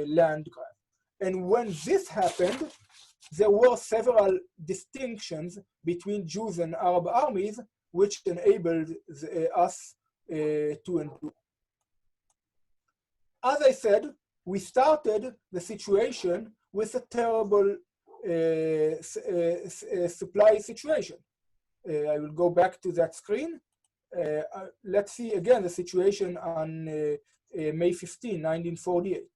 land grab. And when this happened, there were several distinctions between Jews and Arab armies, which enabled us to endure. As I said, we started the situation with a terrible supply situation. I will go back to that screen. Let's see again the situation on May 15, 1948.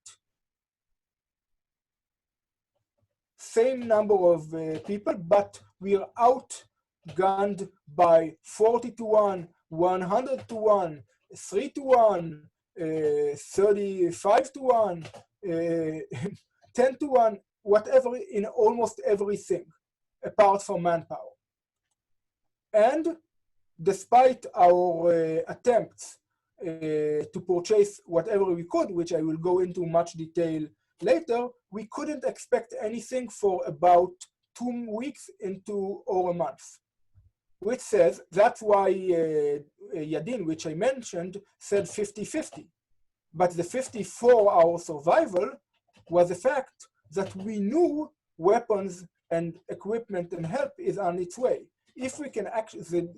Same number of people, but we are outgunned by 40 to 1, 100 to 1, 3 to 1, 35 to 1, 10 to 1, whatever, in almost everything, apart from manpower. And despite our attempts to purchase whatever we could, which I will go into much detail later, we couldn't expect anything for about 2 weeks or a month. Which says, that's why Yadin, which I mentioned, said 50-50. But the 54-hour survival was the fact that we knew weapons and equipment and help is on its way. If we can actually,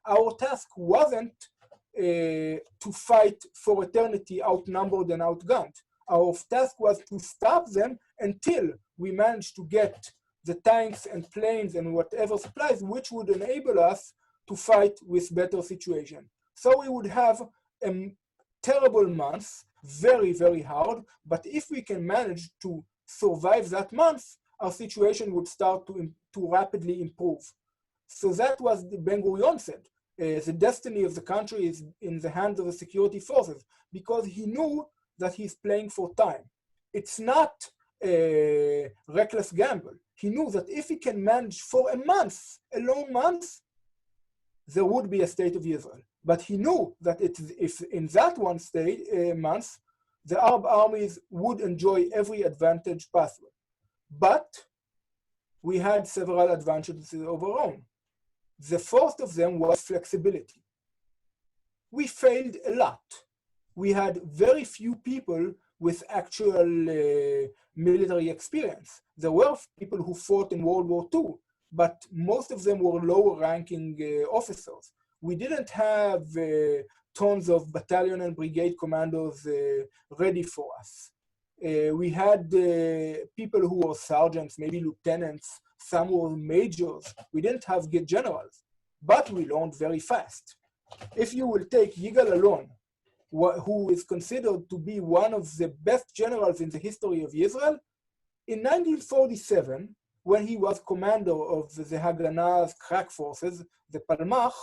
our task wasn't to fight for eternity outnumbered and outgunned. Our task was to stop them until we managed to get the tanks and planes and whatever supplies, which would enable us to fight with better situation. So we would have a terrible month, very, very hard, but if we can manage to survive that month, our situation would start to rapidly improve. So that was the Ben-Gurion said. The destiny of the country is in the hands of the security forces, because he knew that he's playing for time. It's not a reckless gamble. He knew that if he can manage for a month, a long month, there would be a state of Israel. But he knew that if in that one month, the Arab armies would enjoy every advantage possible. But we had several advantages of our own. The first of them was flexibility. We failed a lot. We had very few people with actual military experience. There were people who fought in World War II, but most of them were lower ranking officers. We didn't have tons of battalion and brigade commanders ready for us. We had people who were sergeants, maybe lieutenants, some were majors. We didn't have generals, but we learned very fast. If you will take Yigal Alon, who is considered to be one of the best generals in the history of Israel, in 1947, when he was commander of the Haganah's crack forces, the Palmach,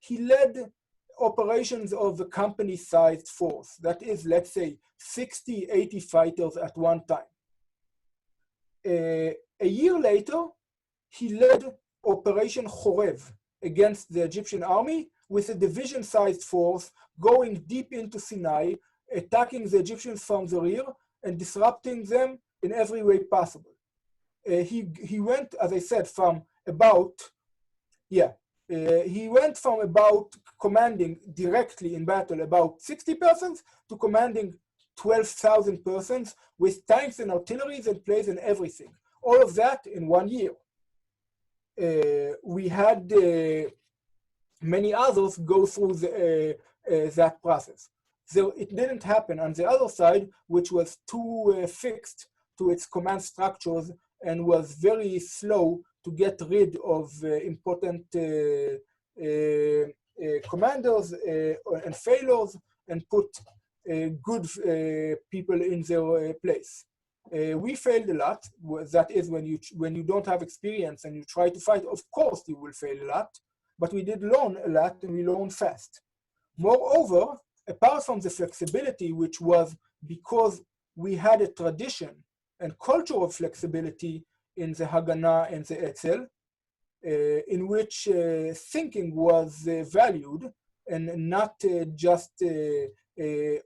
he led operations of a company-sized force. That is, let's say, 60, 80 fighters at one time. A year later, he led Operation Chorev against the Egyptian army with a division-sized force going deep into Sinai, attacking the Egyptians from the rear and disrupting them in every way possible. He went, as I said, from about, he went from about commanding directly in battle about 60 persons to commanding 12,000 persons with tanks and artilleries and planes and everything. All of that in 1 year. We had many others go through that process. So it didn't happen on the other side, which was too fixed to its command structures and was very slow to get rid of important commanders and failures and put good people in their place. We failed a lot. That is, when you don't have experience and you try to fight, of course you will fail a lot, but we did learn a lot and we learned fast. Moreover, apart from the flexibility, which was because we had a tradition and culture of flexibility in the Haganah and the Etzel, in which thinking was valued and not just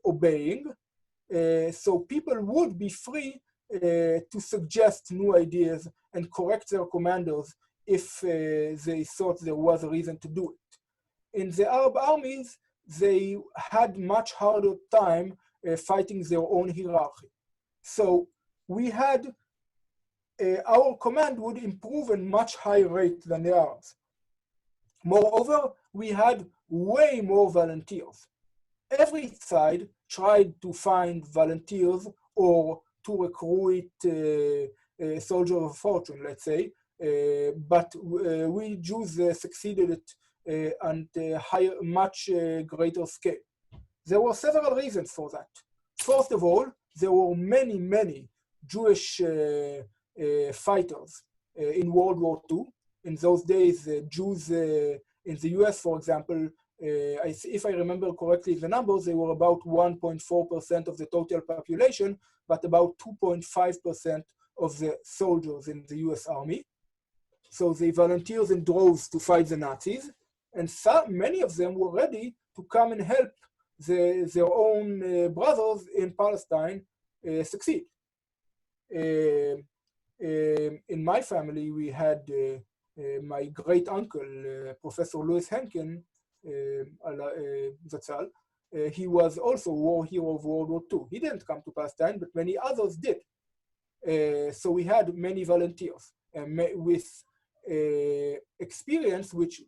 obeying, So people would be free to suggest new ideas and correct their commanders if they thought there was a reason to do it. In the Arab armies, they had much harder time fighting their own hierarchy. So we had, our command would improve at much higher rate than the Arabs. Moreover, we had way more volunteers. Every side tried to find volunteers or to recruit soldiers of fortune, let's say, but we Jews succeeded at a much greater scale. There were several reasons for that. First of all, there were many, many Jewish fighters in World War II. In those days, Jews in the US, for example, if I remember correctly the numbers, they were about 1.4% of the total population, but about 2.5% of the soldiers in the US Army. So they volunteered in droves to fight the Nazis, and many of them were ready to come and help their own brothers in Palestine succeed. In my family, we had my great uncle, Professor Yagil Henkin, Zatzal. He was also a war hero of World War II. He didn't come to Palestine, but many others did. So we had many volunteers with experience which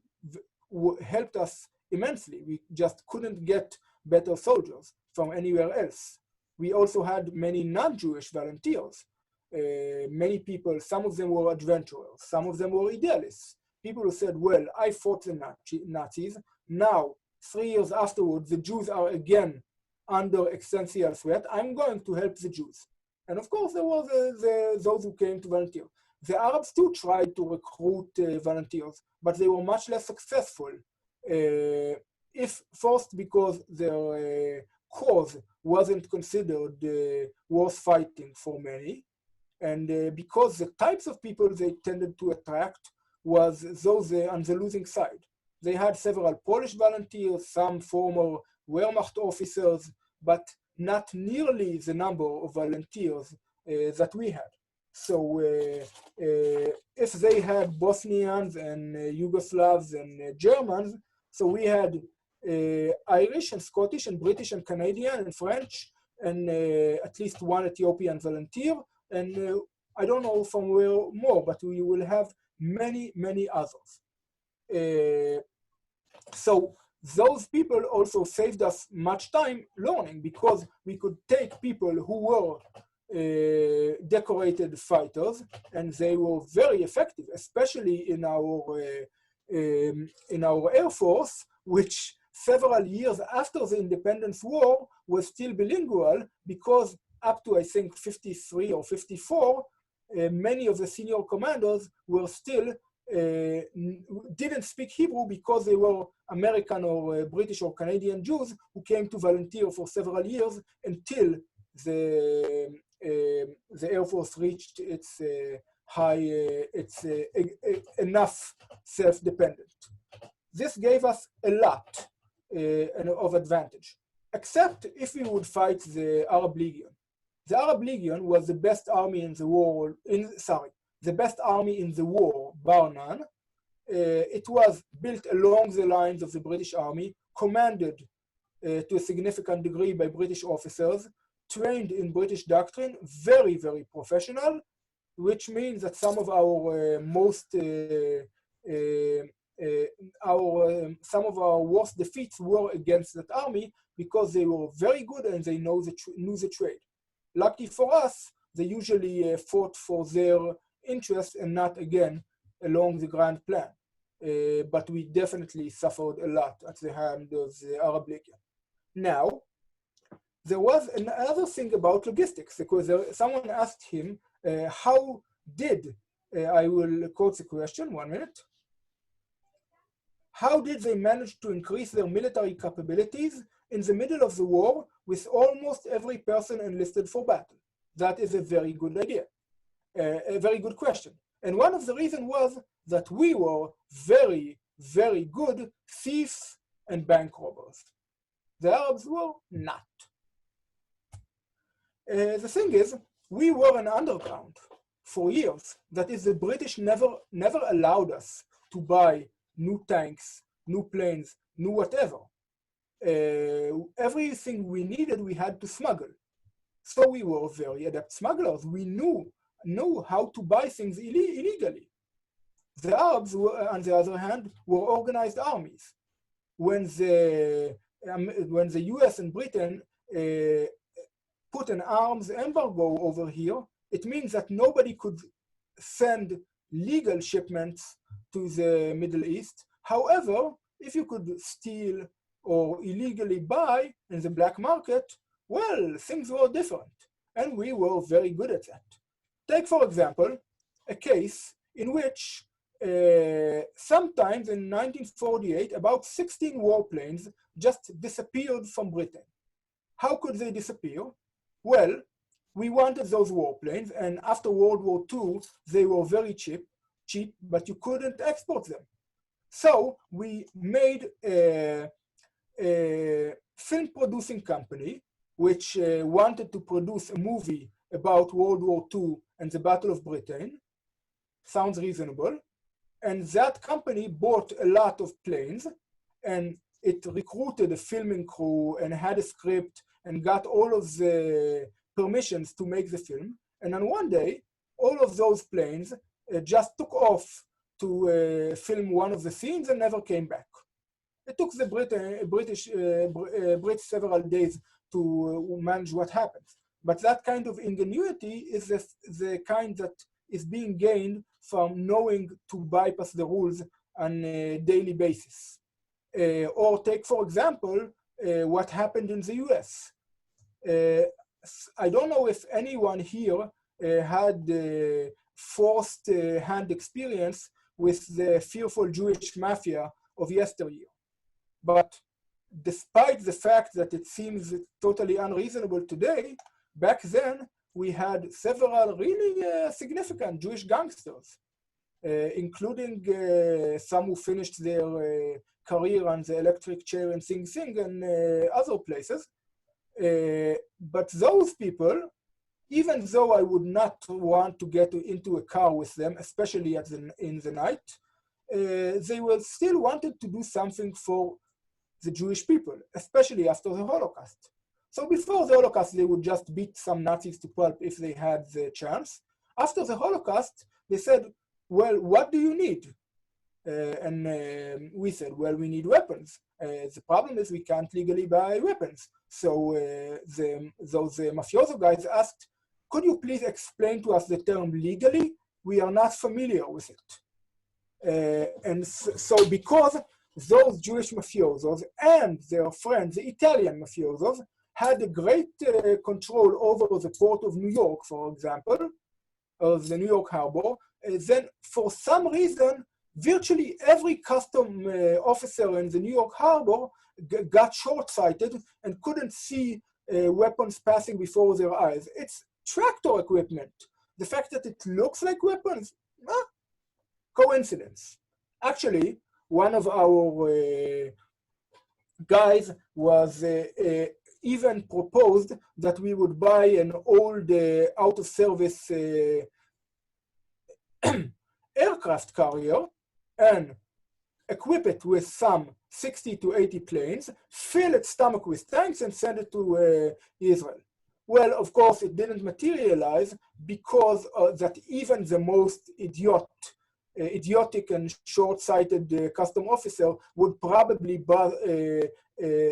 helped us immensely. We just couldn't get better soldiers from anywhere else. We also had many non-Jewish volunteers. Many people, some of them were adventurers, some of them were idealists. People who said, well, I fought the Nazis. Now, 3 years afterwards, the Jews are again under existential threat. I'm going to help the Jews. And of course, there were those who came to volunteer. The Arabs too tried to recruit volunteers, but they were much less successful. If first because their cause wasn't considered worth fighting for many, and because the types of people they tended to attract was those on the losing side. They had several Polish volunteers, some former Wehrmacht officers, but not nearly the number of volunteers that we had. So if they had Bosnians and Yugoslavs and Germans, so we had Irish and Scottish and British and Canadian and French and at least one Ethiopian volunteer. And I don't know from where more, but we will have many, many others. So those people also saved us much time learning, because we could take people who were decorated fighters, and they were very effective, especially in our Air Force, which several years after the Independence War was still bilingual, because up to, I think, 53 or 54, many of the senior commanders were still didn't speak Hebrew because they were American or British or Canadian Jews who came to volunteer for several years until the Air Force reached its enough self-dependent. This gave us a lot of advantage, except if we would fight the Arab Legion. The Arab Legion was the best army in the war, the best army in the war, bar none. It was built along the lines of the British Army, commanded to a significant degree by British officers, trained in British doctrine, very, very professional, which means that some of our some of our worst defeats were against that army because they were very good and they knew the trade. Lucky for us, they usually fought for their interests and not, again, along the grand plan. But we definitely suffered a lot at the hand of the Arab Legion. Now, there was another thing about logistics, because someone asked him, how did, I will quote the question, 1 minute. How did they manage to increase their military capabilities in the middle of the war with almost every person enlisted for battle? That is a very good idea, a very good question. And one of the reasons was that we were very, very good thieves and bank robbers. The Arabs were not. The thing is, we were an underground for years. That is, the British never allowed us to buy new tanks, new planes, new whatever. Everything we needed, we had to smuggle. So we were very adept smugglers. We knew how to buy things illegally. The Arabs, on the other hand, were organized armies. When the US and Britain put an arms embargo over here, it means that nobody could send legal shipments to the Middle East. However, if you could steal or illegally buy in the black market, well, things were different, and we were very good at that. Take, for example, a case in which sometimes in 1948, about 16 warplanes just disappeared from Britain. How could they disappear? Well, we wanted those warplanes, and after World War II, they were very cheap, but you couldn't export them. So we made a film producing company which wanted to produce a movie about World War II and the Battle of Britain. Sounds reasonable. And that company bought a lot of planes, and it recruited a filming crew and had a script and got all of the permissions to make the film. And on one day, all of those planes just took off to film one of the scenes and never came back. It took the Brits several days to manage what happens. But that kind of ingenuity is the kind that is being gained from knowing to bypass the rules on a daily basis. Or take, for example, what happened in the US. I don't know if anyone here had forced hand experience with the fearful Jewish mafia of yesteryear. But despite the fact that it seems totally unreasonable today, back then we had several really significant Jewish gangsters, including some who finished their career on the electric chair in Sing Sing and other places. But those people, even though I would not want to get into a car with them, especially in the night, they will still wanted to do something for the Jewish people, especially after the Holocaust. So before the Holocaust, they would just beat some Nazis to pulp if they had the chance. After the Holocaust, they said, well, what do you need? And we said, well, we need weapons. The problem is we can't legally buy weapons. So those mafioso guys asked, could you please explain to us the term legally? We are not familiar with it. And so because those Jewish mafiosos and their friends, the Italian mafiosos, had a great control over the port of New York, for example, of the New York harbor, then for some reason, virtually every custom officer in the New York harbor got short-sighted and couldn't see weapons passing before their eyes. It's tractor equipment. The fact that it looks like weapons, coincidence. Actually, one of our guys was even proposed that we would buy an old out-of-service aircraft carrier and equip it with some 60 to 80 planes, fill its stomach with tanks, and send it to Israel. Well, of course, it didn't materialize because that even the most idiotic and short-sighted custom officer would probably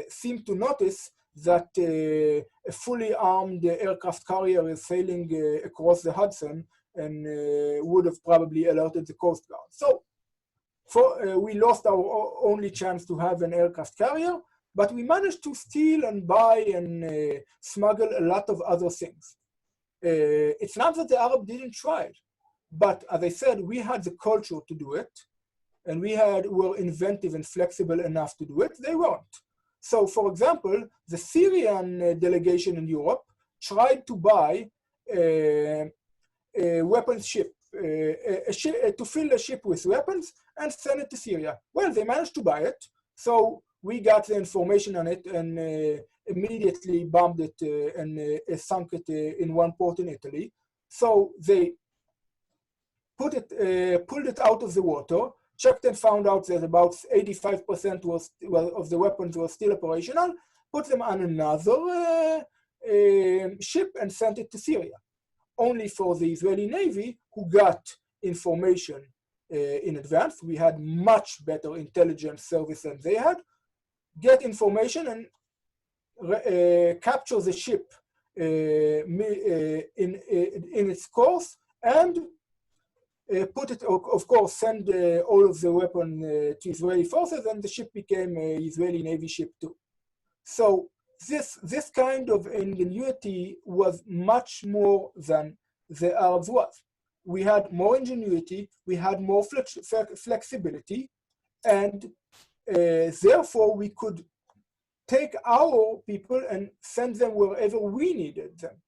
seem to notice that a fully armed aircraft carrier is sailing across the Hudson and would have probably alerted the Coast Guard. So we lost our only chance to have an aircraft carrier, but we managed to steal and buy and smuggle a lot of other things. It's not that the Arab didn't try it, but as I said, we had the culture to do it, and were inventive and flexible enough to do it. They weren't. So, for example, the Syrian delegation in Europe tried to buy a weapons ship, to fill a ship with weapons and send it to Syria. Well, they managed to buy it, so we got the information on it and immediately bombed it and sunk it in one port in Italy. So they pulled it out of the water, checked and found out that about 85% of the weapons were still operational, put them on another ship and sent it to Syria. Only for the Israeli Navy, who got information in advance. We had much better intelligence service than they had. Get information and capture the ship in its course and put it, of course, send all of the weapon to Israeli forces, and the ship became an Israeli Navy ship too. So this kind of ingenuity was much more than the Arabs was. We had more ingenuity, we had more flexibility, and therefore we could take our people and send them wherever we needed them.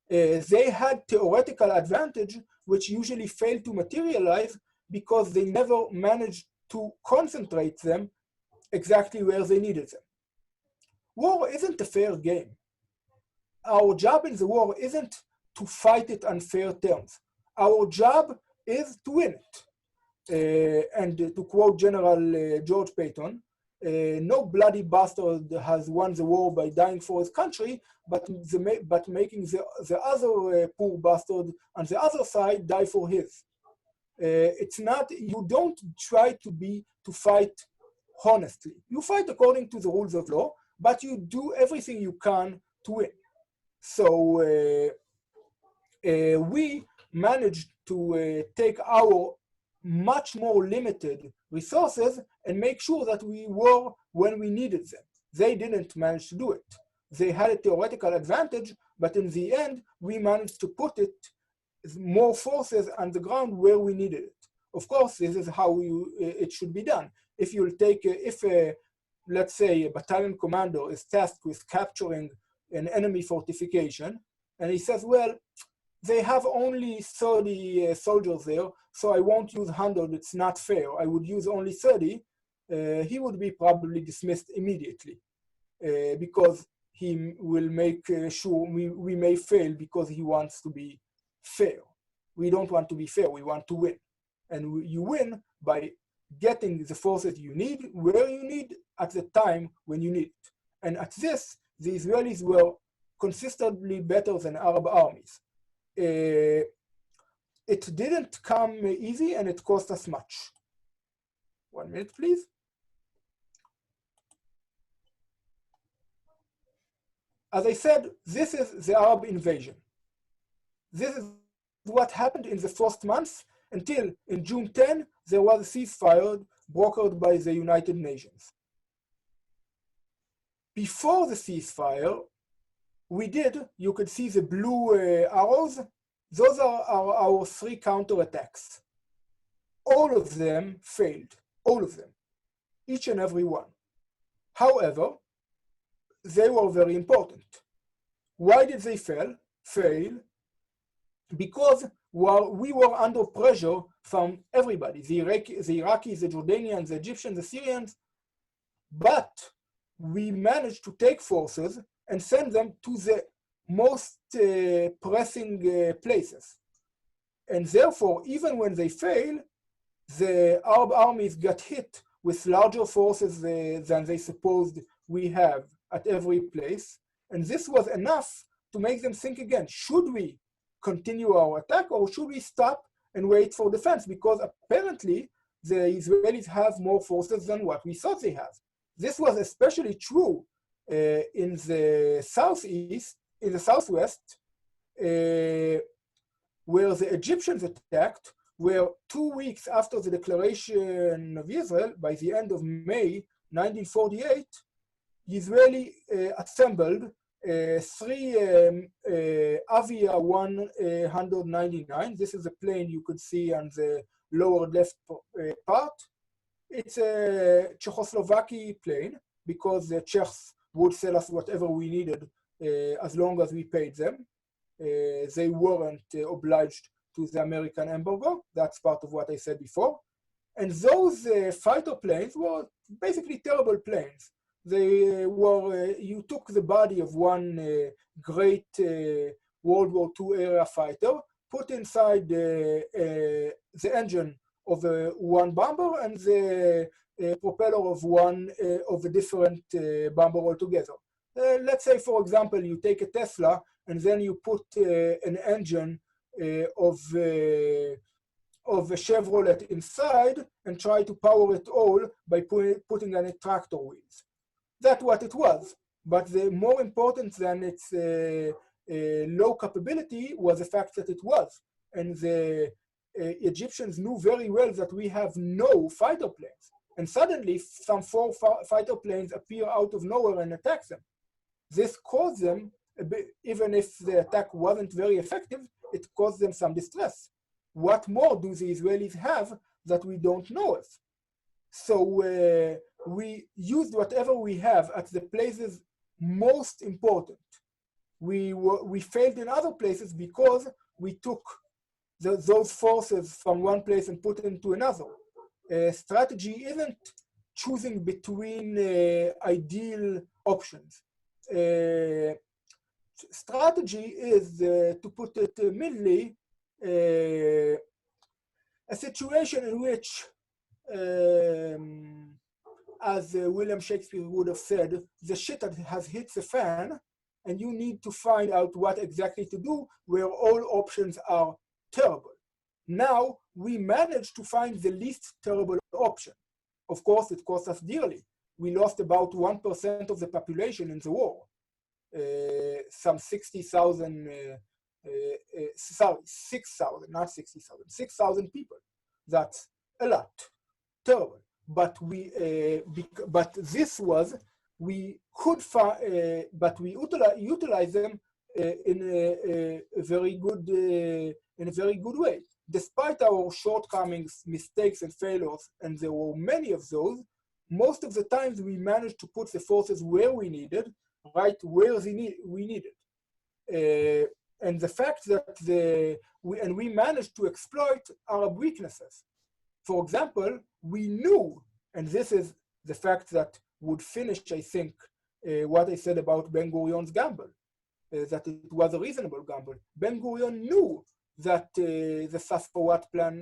They had theoretical advantage, which usually failed to materialize because they never managed to concentrate them exactly where they needed them. War isn't a fair game. Our job in the war isn't to fight it on fair terms. Our job is to win it. And to quote General George Patton, no bloody bastard has won the war by dying for his country, but making the other poor bastard on the other side die for his. It's not, you don't try to fight honestly. You fight according to the rules of law, but you do everything you can to win. So we managed to take our much more limited resources and make sure that we were when we needed them. They didn't manage to do it. They had a theoretical advantage, but in the end, we managed to put it more forces on the ground where we needed it. Of course, this is how it should be done. If you'll take, let's say, a battalion commander is tasked with capturing an enemy fortification, and he says, well, they have only 30 soldiers there, so I won't use 100, it's not fair. I would use only 30. He would be probably dismissed immediately because he will make sure we may fail because he wants to be fair. We don't want to be fair, we want to win. And you win by getting the forces you need, where you need, at the time when you need it. And at this, the Israelis were consistently better than Arab armies. It didn't come easy and it cost us much. 1 minute, please. As I said, this is the Arab invasion. This is what happened in the first month until in June 10, there was a ceasefire brokered by the United Nations. Before the ceasefire, you could see the blue arrows. Those are our 3 counterattacks. All of them failed, all of them, each and every one. However, they were very important. Why did they fail? Because we were under pressure from everybody, the Iraqis, the Jordanians, the Egyptians, the Syrians, but we managed to take forces and send them to the most pressing places. And therefore, even when they fail, the Arab armies got hit with larger forces than they supposed we have at every place. And this was enough to make them think again, should we continue our attack or should we stop and wait for defense? Because apparently the Israelis have more forces than what we thought they have. This was especially true in the southeast, in the southwest, where the Egyptians attacked, where 2 weeks after the declaration of Israel, by the end of May 1948, Israeli assembled 3 Avia 199. This is a plane you could see on the lower left part. It's a Czechoslovakia plane because the Czechs would sell us whatever we needed as long as we paid them. They weren't obliged to the American embargo. That's part of what I said before. And those fighter planes were basically terrible planes. They were, you took the body of one great World War II era fighter, put inside the engine of one bomber and the propeller of one of a different bomber altogether. Let's say, for example, you take a Tesla and then you put an engine of a Chevrolet inside and try to power it all by putting on a tractor wheels. That's what it was. But the more important than its low capability was the fact that it was. And the Egyptians knew very well that we have no fighter planes. And suddenly some 4 fighter planes appear out of nowhere and attack them. This caused them, even if the attack wasn't very effective, it caused them some distress. What more do the Israelis have that we don't know of? So we used whatever we have at the places most important. We failed in other places because we took those forces from one place and put them to another. Strategy isn't choosing between ideal options. Strategy is, to put it mildly, a situation in which, as William Shakespeare would have said, the shit has hit the fan, and you need to find out what exactly to do where all options are terrible. Now, we managed to find the least terrible option. Of course, it cost us dearly. We lost about 1% of the population in the war. Some 60,000, sorry, 6,000, not 60,000, 6,000 people. That's a lot, terrible. But but this was, we could find, but we utilize them in a very good way. Despite our shortcomings, mistakes, and failures, and there were many of those, most of the times we managed to put the forces where we needed, right where we needed. And the fact that we managed to exploit Arab weaknesses. For example, we knew, and this is the fact that would finish, I think, what I said about Ben-Gurion's gamble, that it was a reasonable gamble. Ben-Gurion knew that the Safarawat plan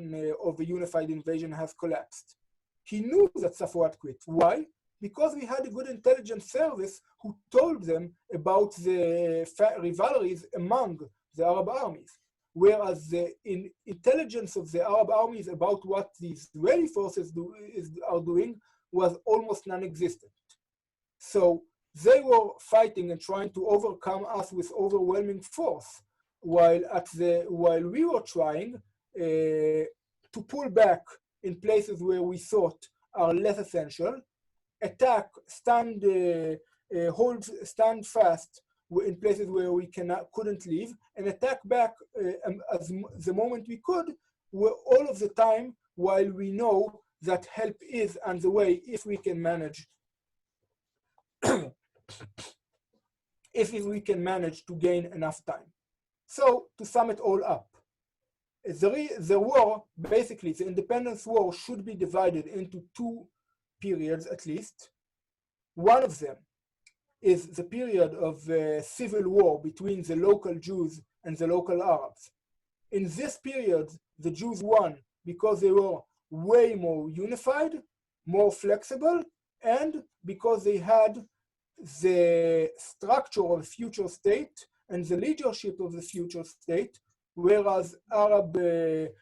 of a unified invasion has collapsed. He knew that Safarawat quit. Why? Because we had a good intelligence service who told them about the rivalries among the Arab armies. Whereas the intelligence of the Arab armies about what the Israeli forces are doing was almost non-existent. So they were fighting and trying to overcome us with overwhelming force, while we were trying to pull back in places where we thought are less essential, attack, stand fast in places where we couldn't leave, and attack back as the moment we could, all of the time, while we know that help is on the way if we can manage if we can manage to gain enough time. So to sum it all up, the war, basically the independence war, should be divided into 2 periods at least. One of them is the period of civil war between the local Jews and the local Arabs. In this period, the Jews won because they were way more unified, more flexible, and because they had the structure of a future state and the leadership of the future state, whereas the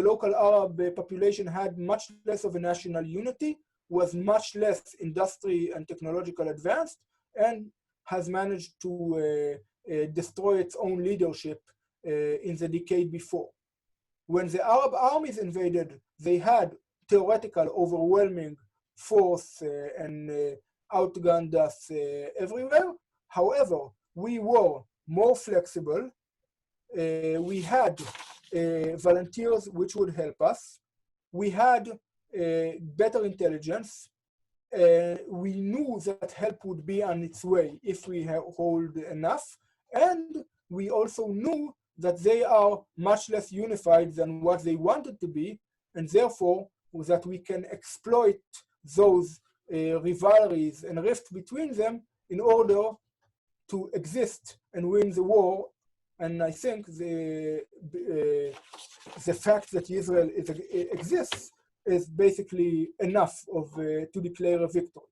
local Arab population had much less of a national unity, was much less industry and technological advanced, and has managed to destroy its own leadership in the decade before. When the Arab armies invaded, they had theoretical overwhelming force and outgunned us everywhere. However, we were more flexible. We had volunteers which would help us. We had better intelligence. We knew that help would be on its way if we hold enough. And we also knew that they are much less unified than what they wanted to be, and therefore that we can exploit those rivalries and rifts between them in order to exist and win the war. And I think the fact that Israel exists is basically enough to declare a victory.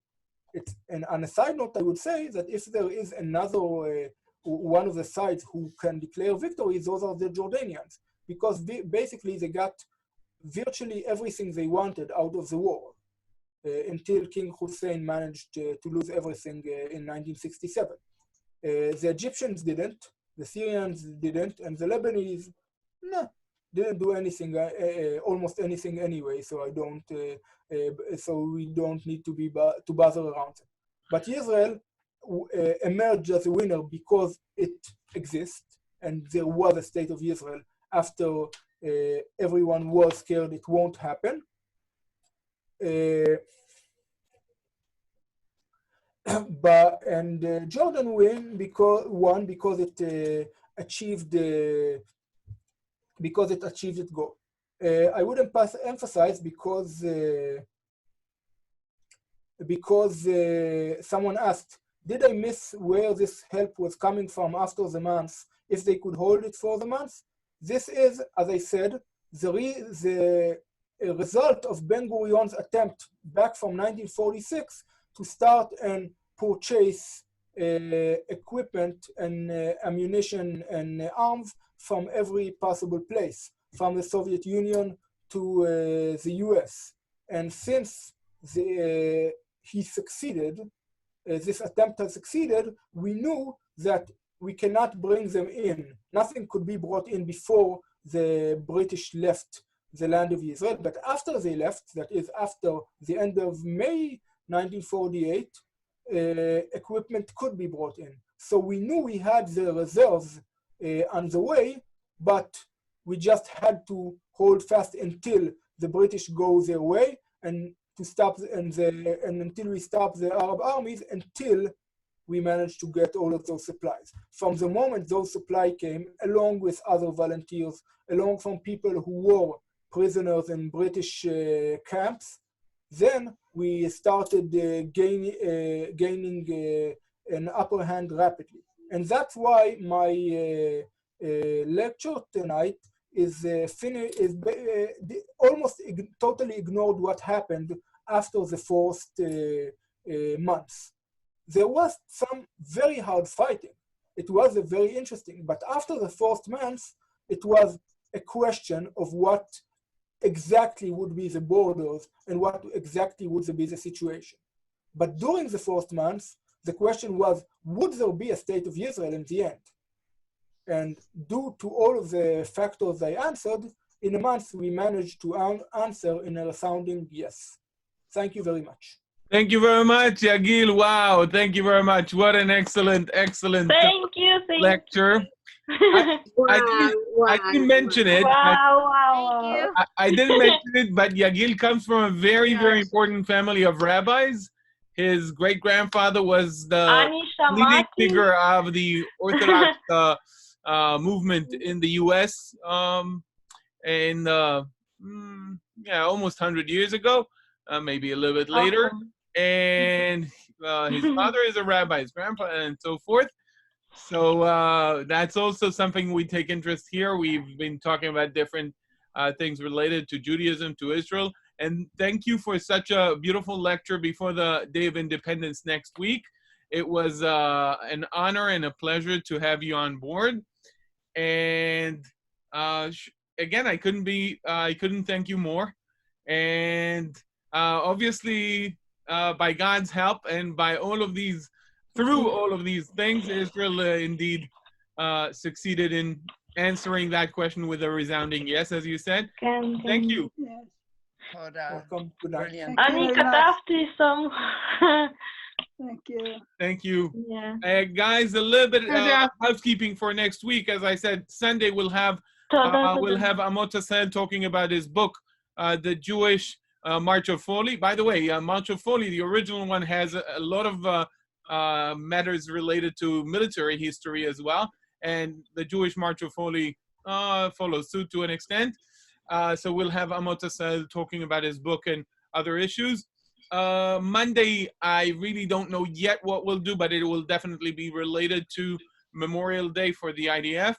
And on a side note, I would say that if there is another one of the sides who can declare victory, those are the Jordanians, because basically they got virtually everything they wanted out of the war until King Hussein managed to lose everything in 1967. The Egyptians didn't, the Syrians didn't, and the Lebanese didn't do anything, almost anything anyway. So so we don't need to bother around them. But Israel emerged as a winner because it exists, and there was a state of Israel after everyone was scared it won't happen. Jordan won because it achieved its goal. I would emphasize because someone asked, did I miss where this help was coming from after the month, if they could hold it for the month? This is, as I said, the result of Ben-Gurion's attempt back from 1946 to start and purchase equipment and ammunition and arms from every possible place, from the Soviet Union to the US. And since he succeeded, this attempt has succeeded, we knew that we cannot bring them in. Nothing could be brought in before the British left the land of Israel. But after they left, that is after the end of May 1948, equipment could be brought in. So we knew we had the reserves on the way, but we just had to hold fast until the British go their way and to stop and until we stop the Arab armies, until we managed to get all of those supplies. From the moment those supplies came, along with other volunteers, along from people who were prisoners in British camps, then we started gaining an upper hand rapidly. And that's why my lecture tonight is almost totally ignored what happened after the first months. There was some very hard fighting. It was very interesting, but after the first month, it was a question of what exactly would be the borders and what exactly would be the situation. But during the first months, the question was, would there be a state of Israel in the end? And due to all of the factors I answered, in a month we managed to answer in a resounding yes. Thank you very much. Thank you very much, Yagil. Wow, thank you very much. What an excellent Thank you. lecture. I didn't mention it. Wow. I didn't mention it, but Yagil comes from a very, very important family of rabbis. His great-grandfather was the leading figure of the Orthodox movement in the U.S. Almost 100 years ago, maybe a little bit later. Awesome. And his father is a rabbi, his grandpa, and so forth. So that's also something we take interest here. We've been talking about different things related to Judaism, to Israel. And thank you for such a beautiful lecture before the Day of Independence next week. It was an honor and a pleasure to have you on board. And again, I couldn't thank you more. And obviously, by God's help and by through all of these things, Israel indeed succeeded in answering that question with a resounding yes, as you said. Thank you. Yes. Welcome. Good night. אני כתבתי some. Thank you. Thank you. Yeah. Guys, a little bit housekeeping for next week. As I said, Sunday we'll have Amot Hassel talking about his book, The Jewish March of Folly. By the way, March of Folly, the original one, has a lot of matters related to military history as well. And the Jewish March of Folly follows suit to an extent. So we'll have Amot Hassel talking about his book and other issues. Monday, I really don't know yet what we'll do, but it will definitely be related to Memorial Day for the IDF.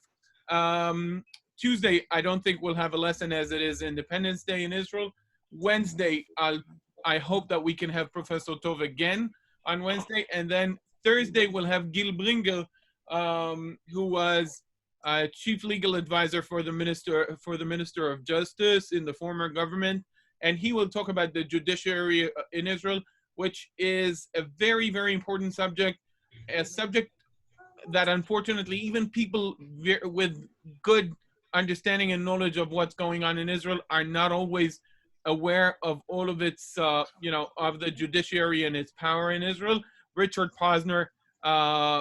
Tuesday, I don't think we'll have a lesson as it is Independence Day in Israel. Wednesday, I hope that we can have Professor Tov again on Wednesday. And then Thursday, we'll have Gil Bringel, who was chief legal advisor for the Minister of Justice in the former government. And he will talk about the judiciary in Israel, which is a very, very important subject, a subject that unfortunately even people with good understanding and knowledge of what's going on in Israel are not always aware of all of its, of the judiciary and its power in Israel. Richard Posner,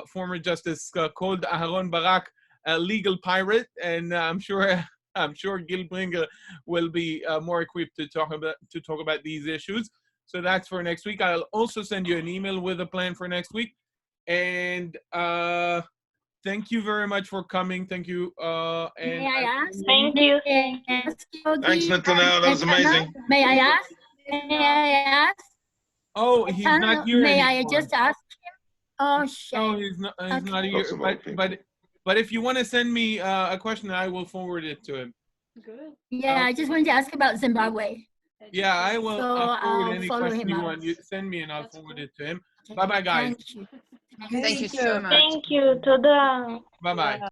former Justice, called Aharon Barak a legal pirate, and I'm sure Gil Bringel will be more equipped to talk about these issues. So that's for next week. I'll also send you an email with a plan for next week. And thank you very much for coming. Thank you. And May I ask? Thank you. Thanks, Nathaniel. That was amazing. May I ask? May I ask? Oh, he's not here May anymore. I just ask him? Oh, shit. No, he's not here. But if you want to send me a question, I will forward it to him. Good. Yeah, I just wanted to ask about Zimbabwe. Yeah, I will. So I'll forward I'll any follow question him you up. want. You send me and I'll forward it to him. Bye-bye, guys. Thank you. Thank you so much. Thank you. Toda. Bye-bye.